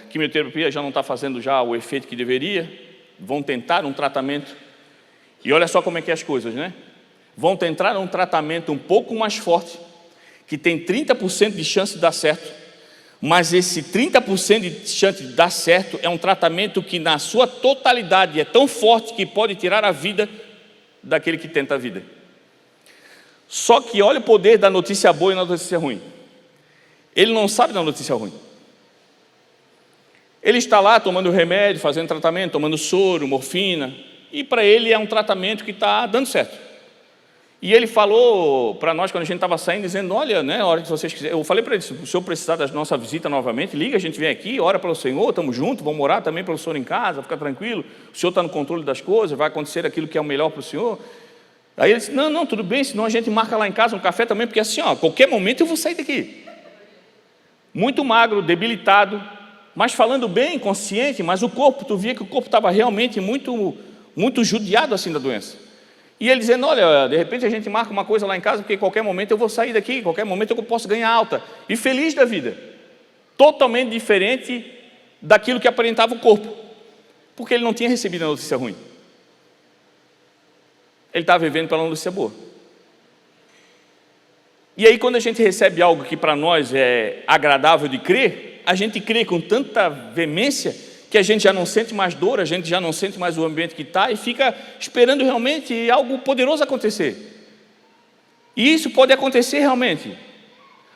A: Quimioterapia já não está fazendo já o efeito que deveria, vão tentar um tratamento. E olha só como é que é as coisas, né? Vão tentar um tratamento um pouco mais forte, que tem 30% de chance de dar certo, mas esse 30% de chance de dar certo é um tratamento que na sua totalidade é tão forte que pode tirar a vida daquele que tenta a vida. Só que olha o poder da notícia boa e da notícia ruim. Ele não sabe da notícia ruim. Ele está lá tomando remédio, fazendo tratamento, tomando soro, morfina, e para ele é um tratamento que está dando certo. E ele falou para nós, quando a gente estava saindo, dizendo, olha, né, a hora que vocês quiserem, eu falei para ele, se o senhor precisar da nossa visita novamente, liga, a gente vem aqui, ora pelo Senhor, estamos juntos, vamos orar também pelo Senhor em casa, fica tranquilo, o Senhor está no controle das coisas, vai acontecer aquilo que é o melhor para o Senhor. Aí ele disse, não, tudo bem, senão a gente marca lá em casa um café também, porque assim, a qualquer momento eu vou sair daqui. Muito magro, debilitado, mas falando bem, consciente, mas o corpo, tu via que o corpo estava realmente muito judiado assim da doença. E ele dizendo, olha, de repente a gente marca uma coisa lá em casa, porque em qualquer momento eu vou sair daqui, em qualquer momento eu posso ganhar alta. E feliz da vida. Totalmente diferente daquilo que aparentava o corpo. Porque ele não tinha recebido a notícia ruim. Ele estava vivendo pela notícia boa. E aí quando a gente recebe algo que para nós é agradável de crer, a gente crê com tanta veemência que a gente já não sente mais dor, a gente já não sente mais o ambiente que está e fica esperando realmente algo poderoso acontecer. E isso pode acontecer realmente.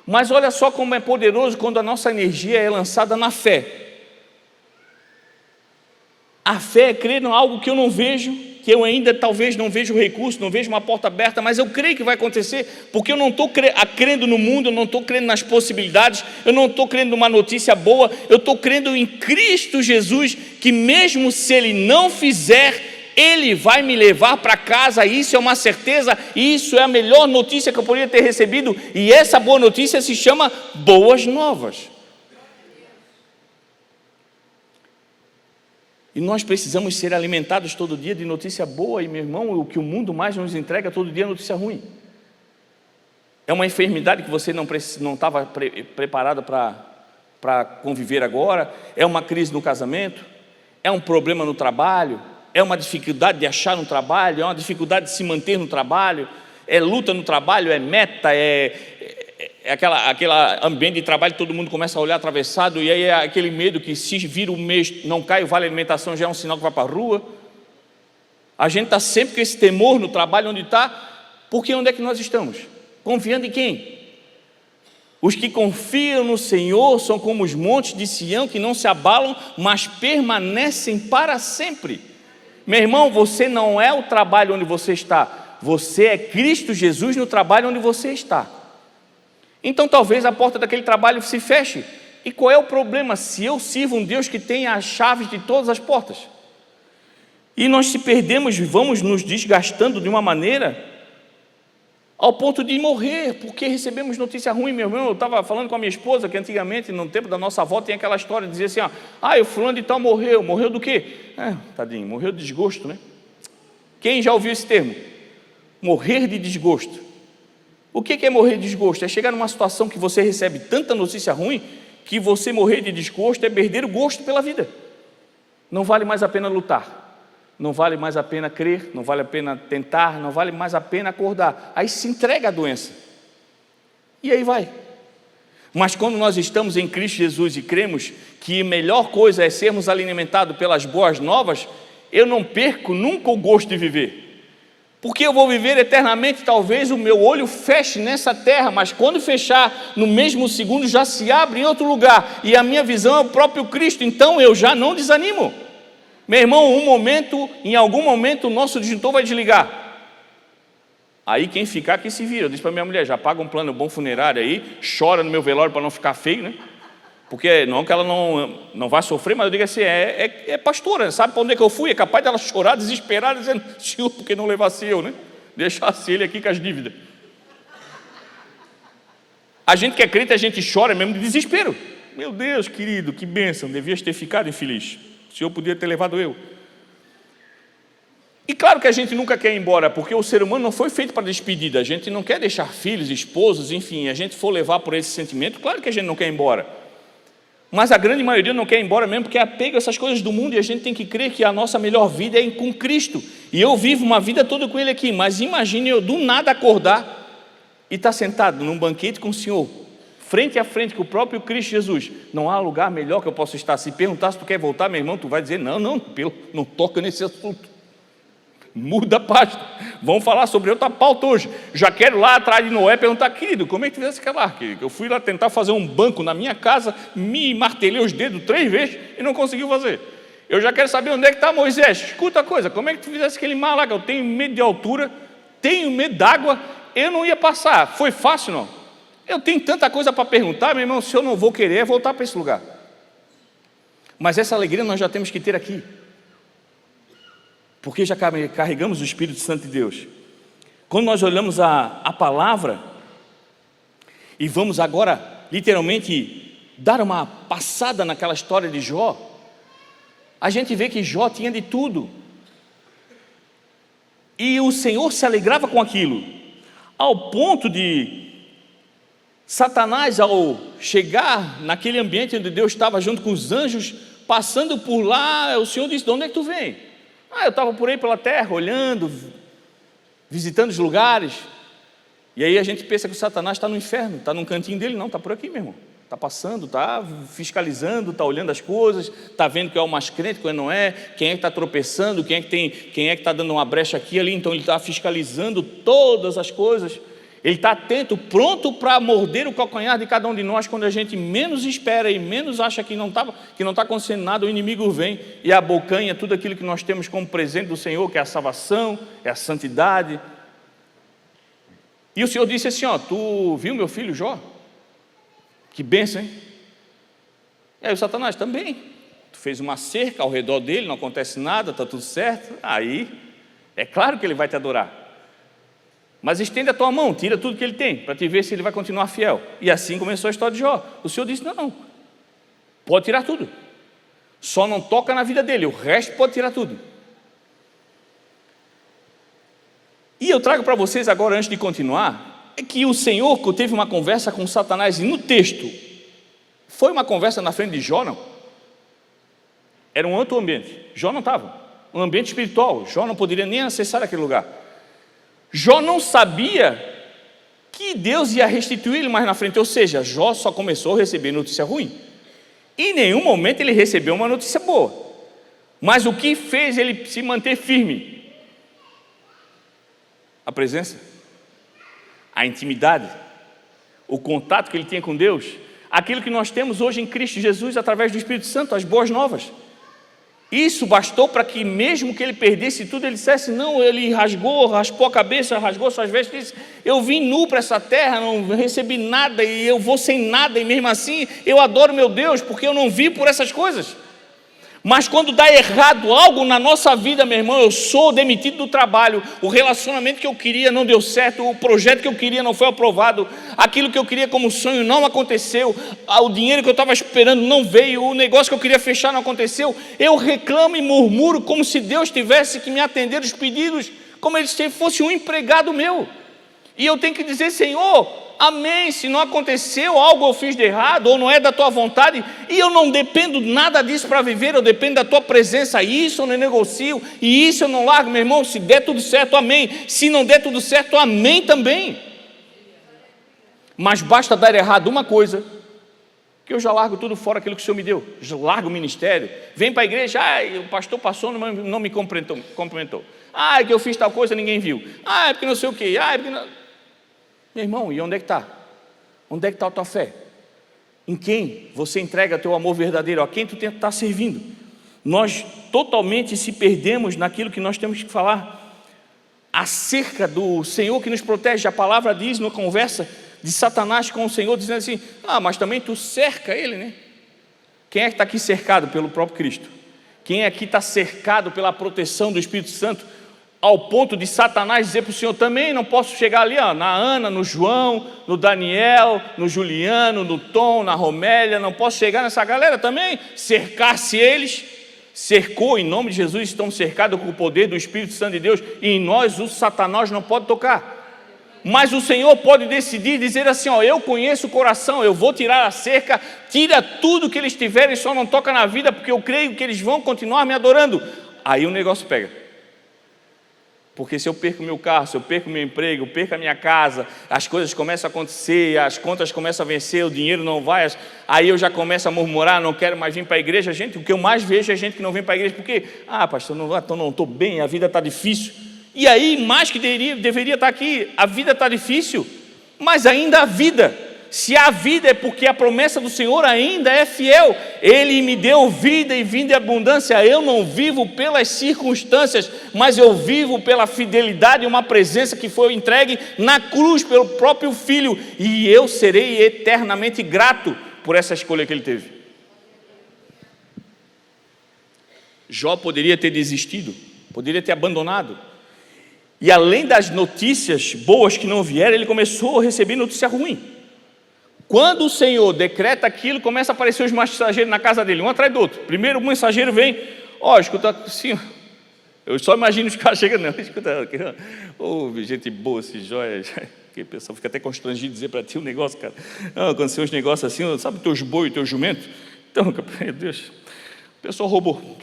A: Mas olha só como é poderoso quando a nossa energia é lançada na fé. A fé é crer em algo que eu não vejo, que eu ainda talvez não vejo recurso, não vejo uma porta aberta, mas eu creio que vai acontecer, porque eu não estou crendo no mundo, eu não estou crendo nas possibilidades, eu não estou crendo numa notícia boa, eu estou crendo em Cristo Jesus, que mesmo se Ele não fizer, Ele vai me levar para casa, isso é uma certeza, isso é a melhor notícia que eu poderia ter recebido, e essa boa notícia se chama boas novas. E nós precisamos ser alimentados todo dia de notícia boa, e meu irmão, o que o mundo mais nos entrega todo dia é notícia ruim. É uma enfermidade que você não estava preparado para conviver agora, é uma crise no casamento, é um problema no trabalho, é uma dificuldade de achar um trabalho, é uma dificuldade de se manter no trabalho, é luta no trabalho, é meta, aquela ambiente de trabalho que todo mundo começa a olhar atravessado, e aí é aquele medo que se vira o mês, não cai o vale alimentação, já é um sinal que vai para a rua. A gente está sempre com esse temor no trabalho onde está, porque onde é que nós estamos? Confiando em quem? Os que confiam no Senhor são como os montes de Sião, que não se abalam, mas permanecem para sempre. Meu irmão, você não é o trabalho onde você está, você é Cristo Jesus no trabalho onde você está. Então talvez a porta daquele trabalho se feche. E qual é o problema? Se eu sirvo um Deus que tem as chaves de todas as portas, e nós se perdemos, vamos nos desgastando de uma maneira ao ponto de morrer, porque recebemos notícia ruim. Meu irmão, eu estava falando com a minha esposa que antigamente, no tempo da nossa avó, tem aquela história de dizer assim, o fulano de tal morreu do quê? Tadinho, morreu de desgosto, né? Quem já ouviu esse termo? Morrer de desgosto. O que é morrer de desgosto? É chegar numa situação que você recebe tanta notícia ruim, que você morrer de desgosto é perder o gosto pela vida. Não vale mais a pena lutar, não vale mais a pena crer, não vale a pena tentar, não vale mais a pena acordar. Aí se entrega a doença, e aí vai. Mas quando nós estamos em Cristo Jesus e cremos que a melhor coisa é sermos alimentados pelas boas novas, eu não perco nunca o gosto de viver, porque eu vou viver eternamente. Talvez o meu olho feche nessa terra, mas quando fechar, no mesmo segundo já se abre em outro lugar, e a minha visão é o próprio Cristo, então eu já não desanimo. Meu irmão, em algum momento o nosso disjuntor vai desligar. Aí quem ficar que se vira. Eu disse para minha mulher, já paga um plano bom funerário aí, chora no meu velório para não ficar feio, né? Porque não que ela não vai sofrer, mas eu digo assim, é pastora, sabe para onde é que eu fui? É capaz dela chorar desesperada, dizendo, Senhor, por que não levasse eu, né? Deixasse ele aqui com as dívidas. A gente que é crente, a gente chora mesmo de desespero. Meu Deus, querido, que bênção, devias ter ficado infeliz. O Senhor podia ter levado eu. E claro que a gente nunca quer ir embora, porque o ser humano não foi feito para despedida. A gente não quer deixar filhos, esposos, enfim, a gente for levar por esse sentimento, claro que a gente não quer ir embora. Mas a grande maioria não quer ir embora mesmo, porque é apego a essas coisas do mundo, e a gente tem que crer que a nossa melhor vida é com Cristo. E eu vivo uma vida toda com Ele aqui, mas imagine eu do nada acordar e estar sentado num banquete com o Senhor, frente a frente com o próprio Cristo Jesus. Não há lugar melhor que eu possa estar. Se perguntar se tu quer voltar, meu irmão, tu vai dizer, não toca nesse assunto. Muda a página. Vamos falar sobre outra pauta hoje. Já quero lá atrás de Noé perguntar, querido, como é que fizesse aquela arca? Eu fui lá tentar fazer um banco na minha casa, me martelei os dedos 3 vezes e não conseguiu fazer. Eu já quero saber onde é que está Moisés. Escuta a coisa, como é que tu fizesse aquele mar lá? Que eu tenho medo de altura, tenho medo d'água, eu não ia passar. Foi fácil, não? Eu tenho tanta coisa para perguntar, meu irmão, se eu não vou querer é voltar para esse lugar. Mas essa alegria nós já temos que ter aqui, porque já carregamos o Espírito Santo de Deus. Quando nós olhamos a palavra, e vamos agora literalmente dar uma passada naquela história de Jó, a gente vê que Jó tinha de tudo, e o Senhor se alegrava com aquilo, ao ponto de Satanás, ao chegar naquele ambiente onde Deus estava junto com os anjos, passando por lá, o Senhor disse, de onde é que tu vem? Eu estava por aí pela terra, olhando, visitando os lugares. E aí a gente pensa que o Satanás está no inferno, está num cantinho dele. Não, está por aqui, meu irmão. Está passando, está fiscalizando, está olhando as coisas, está vendo que é o mais crente, que não é, quem é que está tropeçando, quem é que está dando uma brecha aqui e ali. Então ele está fiscalizando todas as coisas. Ele está atento, pronto para morder o calcanhar de cada um de nós quando a gente menos espera e menos acha que não está acontecendo nada. O inimigo vem e abocanha tudo aquilo que nós temos como presente do Senhor, que é a salvação, é a santidade. E o Senhor disse assim, tu viu meu filho Jó? Que bênção, hein? E aí o Satanás também. Tu fez uma cerca ao redor dele, não acontece nada, está tudo certo. Aí, é claro que ele vai te adorar. Mas estende a tua mão, tira tudo que ele tem, para te ver se ele vai continuar fiel. E assim começou a história de Jó. O Senhor disse, não, pode tirar tudo. Só não toca na vida dele, o resto pode tirar tudo. E eu trago para vocês agora, antes de continuar, é que o Senhor teve uma conversa com Satanás, e no texto, foi uma conversa na frente de Jó, não? Era um outro ambiente. Jó não estava. Um ambiente espiritual. Jó não poderia nem acessar aquele lugar. Jó não sabia que Deus ia restituir ele mais na frente. Ou seja, Jó só começou a receber notícia ruim. Em nenhum momento ele recebeu uma notícia boa. Mas o que fez ele se manter firme? A presença, a intimidade, o contato que ele tinha com Deus, aquilo que nós temos hoje em Cristo Jesus através do Espírito Santo, as boas novas. Isso bastou para que mesmo que ele perdesse tudo, ele dissesse, não, ele raspou a cabeça, rasgou suas vestes, disse, eu vim nu para essa terra, não recebi nada e eu vou sem nada, e mesmo assim eu adoro meu Deus, porque eu não vi por essas coisas. Mas quando dá errado algo na nossa vida, meu irmão, eu sou demitido do trabalho, o relacionamento que eu queria não deu certo, o projeto que eu queria não foi aprovado, aquilo que eu queria como sonho não aconteceu, o dinheiro que eu estava esperando não veio, o negócio que eu queria fechar não aconteceu, eu reclamo e murmuro como se Deus tivesse que me atender os pedidos, como se fosse um empregado meu, e eu tenho que dizer, Senhor, amém, se não aconteceu, algo eu fiz de errado, ou não é da tua vontade, e eu não dependo nada disso para viver, eu dependo da tua presença, isso eu não negocio, e isso eu não largo, meu irmão, se der tudo certo, amém, se não der tudo certo, amém também, mas basta dar errado uma coisa, que eu já largo tudo fora aquilo que o Senhor me deu, já largo o ministério, vem para a igreja, o pastor passou, não me cumprimentou, que eu fiz tal coisa, ninguém viu, é porque não sei o quê, é porque não... Meu irmão, e onde é que está? Onde é que está a tua fé? Em quem você entrega teu amor verdadeiro? A quem tu está servindo? Nós totalmente se perdemos naquilo que nós temos que falar acerca do Senhor que nos protege. A palavra diz na conversa de Satanás com o Senhor, dizendo assim, mas também tu cerca ele, né? Quem é que está aqui cercado pelo próprio Cristo? Quem aqui está cercado pela proteção do Espírito Santo? Ao ponto de Satanás dizer para o Senhor, também não posso chegar ali, na Ana, no João, no Daniel, no Juliano, no Tom, na Romélia, não posso chegar nessa galera também, cercar-se eles, cercou, em nome de Jesus, estão cercados com o poder do Espírito Santo de Deus, e em nós o Satanás não pode tocar, mas o Senhor pode decidir, dizer assim, eu conheço o coração, eu vou tirar a cerca, tira tudo que eles tiverem, só não toca na vida, porque eu creio que eles vão continuar me adorando, aí o negócio pega. Porque se eu perco meu carro, se eu perco meu emprego, eu perco a minha casa, as coisas começam a acontecer, as contas começam a vencer, o dinheiro não vai, aí eu já começo a murmurar, não quero mais vir para a igreja. Gente, o que eu mais vejo é gente que não vem para a igreja, porque, pastor, não estou bem, a vida está difícil. E aí, mais que deveria estar aqui, a vida está difícil, mas ainda há vida. Se há vida é porque a promessa do Senhor ainda é fiel. Ele me deu vida e vida em abundância. Eu não vivo pelas circunstâncias, mas eu vivo pela fidelidade e uma presença que foi entregue na cruz pelo próprio Filho. E eu serei eternamente grato por essa escolha que ele teve. Jó poderia ter desistido, poderia ter abandonado. E além das notícias boas que não vieram, ele começou a receber notícia ruim. Quando o Senhor decreta aquilo, começa a aparecer os mensageiros na casa dele, um atrás do outro. Primeiro o mensageiro vem, escuta assim, eu só imagino os caras chegando, não, escuta, gente boa, esse joia, que o pessoal fica até constrangido de dizer para ti o negócio, cara. Aconteceu uns negócios assim, sabe teus boi, teu jumento? Então, meu Deus, o pessoal roubou.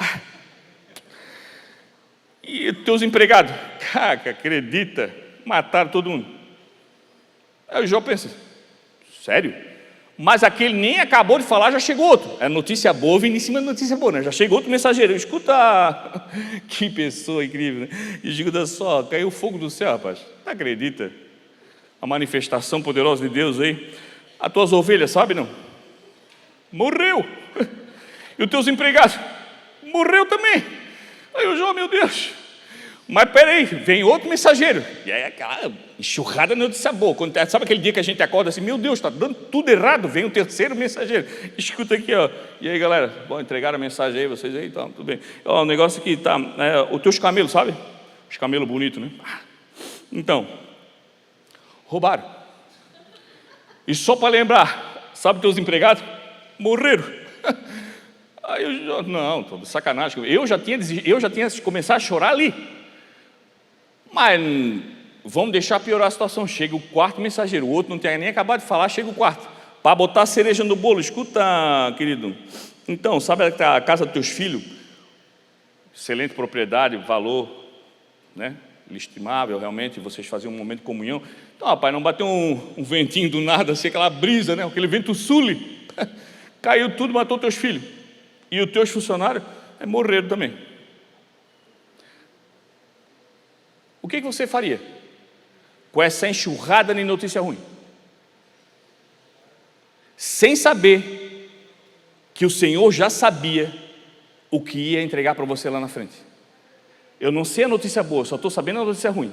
A: E teus empregados? Acredita, mataram todo mundo. Aí o Jó pensa, sério? Mas aquele nem acabou de falar, já chegou outro. É notícia boa vindo em cima de notícia boa, né? Já chegou outro mensageiro. Escuta, que pessoa incrível, né? E escuta só, caiu fogo do céu, rapaz. Não acredita? A manifestação poderosa de Deus aí. As tuas ovelhas, sabe não? Morreu. E os teus empregados? Morreu também. Aí o Jó, meu Deus, Mas peraí, vem outro mensageiro. E aí aquela enxurrada de notícia boa. Sabe aquele dia que a gente acorda assim, meu Deus, está dando tudo errado, vem o terceiro mensageiro. Escuta aqui, ó. E aí, galera, bom, entregaram a mensagem aí, vocês aí, então, tudo bem. Ó, o negócio aqui tá, os teus camelos, sabe? Os camelos bonitos, né? Então, roubaram. E só para lembrar, sabe teus empregados? Morreram. Aí eu, não, tô de sacanagem. Eu já tinha começado a chorar ali. Mas vamos deixar piorar a situação. Chega o quarto mensageiro, o outro não tinha nem acabado de falar, chega o quarto, para botar a cereja no bolo. Escuta, querido, então, sabe a casa dos teus filhos? Excelente propriedade, valor, né? Estimável, realmente, vocês faziam um momento de comunhão. Então, rapaz, não bateu um ventinho do nada, assim, aquela brisa, né? Aquele vento sule, caiu tudo, matou teus filhos. E os teus funcionários morreram também. O que você faria com essa enxurrada de notícia ruim? Sem saber que o Senhor já sabia o que ia entregar para você lá na frente. Eu não sei a notícia boa, só estou sabendo a notícia ruim.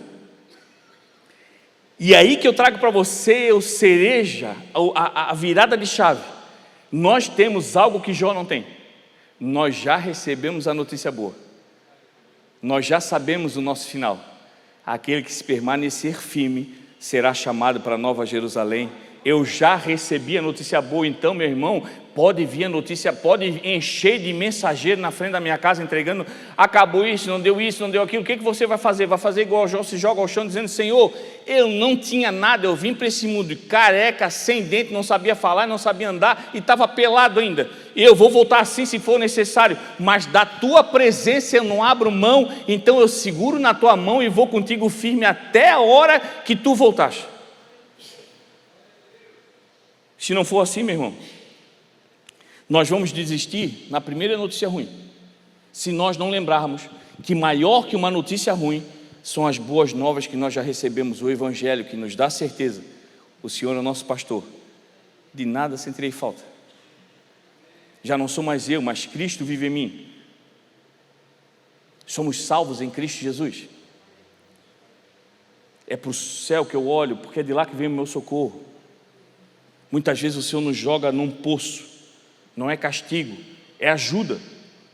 A: E aí que eu trago para você o cereja, a virada de chave. Nós temos algo que Jó não tem. Nós já recebemos a notícia boa. Nós já sabemos o nosso final. Aquele que se permanecer firme será chamado para Nova Jerusalém. Eu já recebi a notícia boa, então, meu irmão, pode vir a notícia, pode encher de mensageiro na frente da minha casa, entregando, acabou isso, não deu aquilo. O que você vai fazer? Vai fazer igual Jó, se joga ao chão, dizendo, Senhor, eu não tinha nada, eu vim para esse mundo careca, sem dente, não sabia falar, não sabia andar, e estava pelado ainda. Eu vou voltar assim se for necessário, mas da tua presença eu não abro mão, então eu seguro na tua mão e vou contigo firme até a hora que tu voltaste. Se não for assim, meu irmão, nós vamos desistir na primeira notícia ruim, se nós não lembrarmos que maior que uma notícia ruim são as boas novas que nós já recebemos, o Evangelho que nos dá certeza, o Senhor é o nosso pastor, de nada sentirei falta. Já não sou mais eu, mas Cristo vive em mim. Somos salvos em Cristo Jesus. É para o céu que eu olho, porque é de lá que vem o meu socorro. Muitas vezes o Senhor nos joga num poço, não é castigo, é ajuda,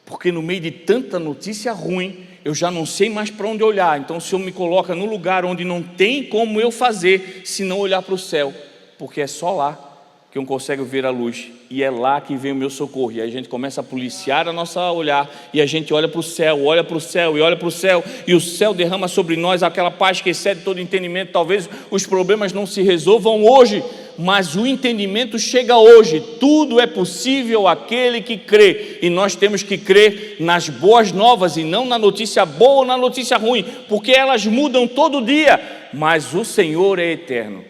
A: porque no meio de tanta notícia ruim, eu já não sei mais para onde olhar. Então o Senhor me coloca no lugar onde não tem como eu fazer, se não olhar para o céu, porque é só lá que eu consigo ver a luz, e é lá que vem o meu socorro. E aí a gente começa a policiar a nossa olhar, e a gente olha para o céu, olha para o céu, e olha para o céu, e o céu derrama sobre nós aquela paz que excede todo entendimento. Talvez os problemas não se resolvam hoje, mas o entendimento chega hoje. Tudo é possível àquele que crê, e nós temos que crer nas boas novas, e não na notícia boa ou na notícia ruim, porque elas mudam todo dia, mas o Senhor é eterno.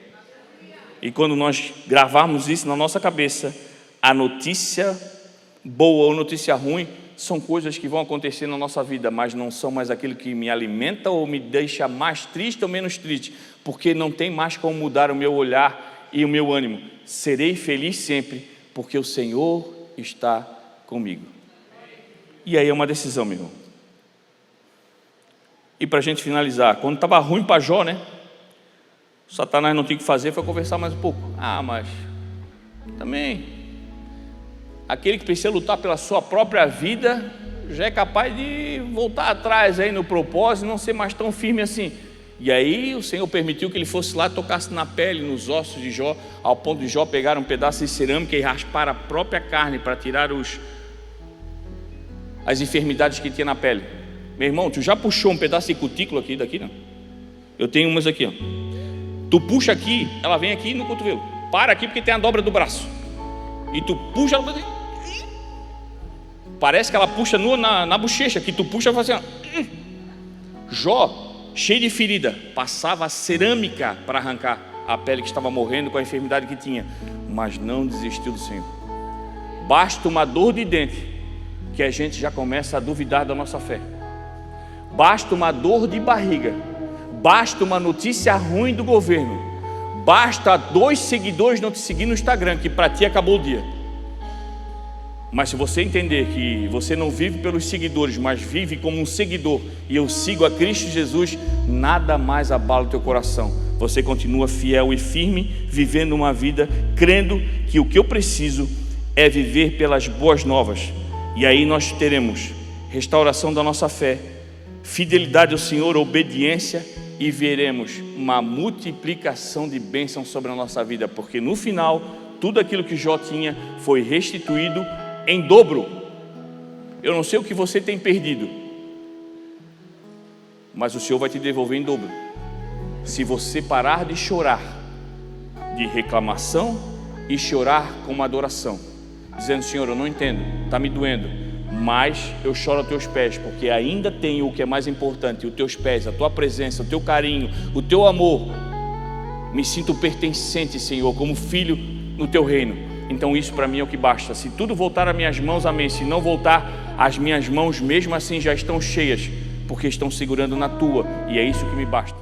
A: E quando nós gravarmos isso na nossa cabeça, a notícia boa ou notícia ruim são coisas que vão acontecer na nossa vida, mas não são mais aquilo que me alimenta ou me deixa mais triste ou menos triste, porque não tem mais como mudar o meu olhar e o meu ânimo. Serei feliz sempre, porque o Senhor está comigo. E aí é uma decisão, meu irmão. E para a gente finalizar, quando estava ruim para Jó, né? Satanás não tinha o que fazer, foi conversar mais um pouco. Mas também aquele que precisa lutar pela sua própria vida já é capaz de voltar atrás aí no propósito e não ser mais tão firme assim. E aí o Senhor permitiu que ele fosse lá, tocasse na pele, nos ossos de Jó, ao ponto de Jó pegar um pedaço de cerâmica e raspar a própria carne para tirar as enfermidades que tinha na pele. Meu irmão, tu já puxou um pedaço de cutícula aqui daqui, não? Eu tenho umas aqui, ó. Tu puxa aqui, ela vem aqui no cotovelo. Para aqui porque tem a dobra do braço. E tu puxa, ela parece que ela puxa na bochecha, que tu puxa e faz assim, Jó, cheio de ferida, passava a cerâmica para arrancar a pele que estava morrendo com a enfermidade que tinha, mas não desistiu do Senhor. Basta uma dor de dente que a gente já começa a duvidar da nossa fé. Basta uma dor de barriga, basta uma notícia ruim do governo, basta 2 seguidores não te seguir no Instagram, que para ti acabou o dia. Mas se você entender que você não vive pelos seguidores, mas vive como um seguidor, e eu sigo a Cristo Jesus, nada mais abala o teu coração. Você continua fiel e firme, vivendo uma vida, crendo que o que eu preciso é viver pelas boas novas. E aí nós teremos restauração da nossa fé, fidelidade ao Senhor, obediência, e veremos uma multiplicação de bênçãos sobre a nossa vida, porque no final, tudo aquilo que Jó tinha foi restituído em dobro. Eu não sei o que você tem perdido, mas o Senhor vai te devolver em dobro, se você parar de chorar de reclamação e chorar com uma adoração, dizendo: Senhor, eu não entendo, está me doendo, mas eu choro aos teus pés, porque ainda tenho o que é mais importante, os teus pés, a tua presença, o teu carinho, o teu amor. Me sinto pertencente, Senhor, como filho no teu reino. Então isso para mim é o que basta. Se tudo voltar às minhas mãos, amém. Se não voltar, as minhas mãos mesmo assim já estão cheias, porque estão segurando na tua, e é isso que me basta.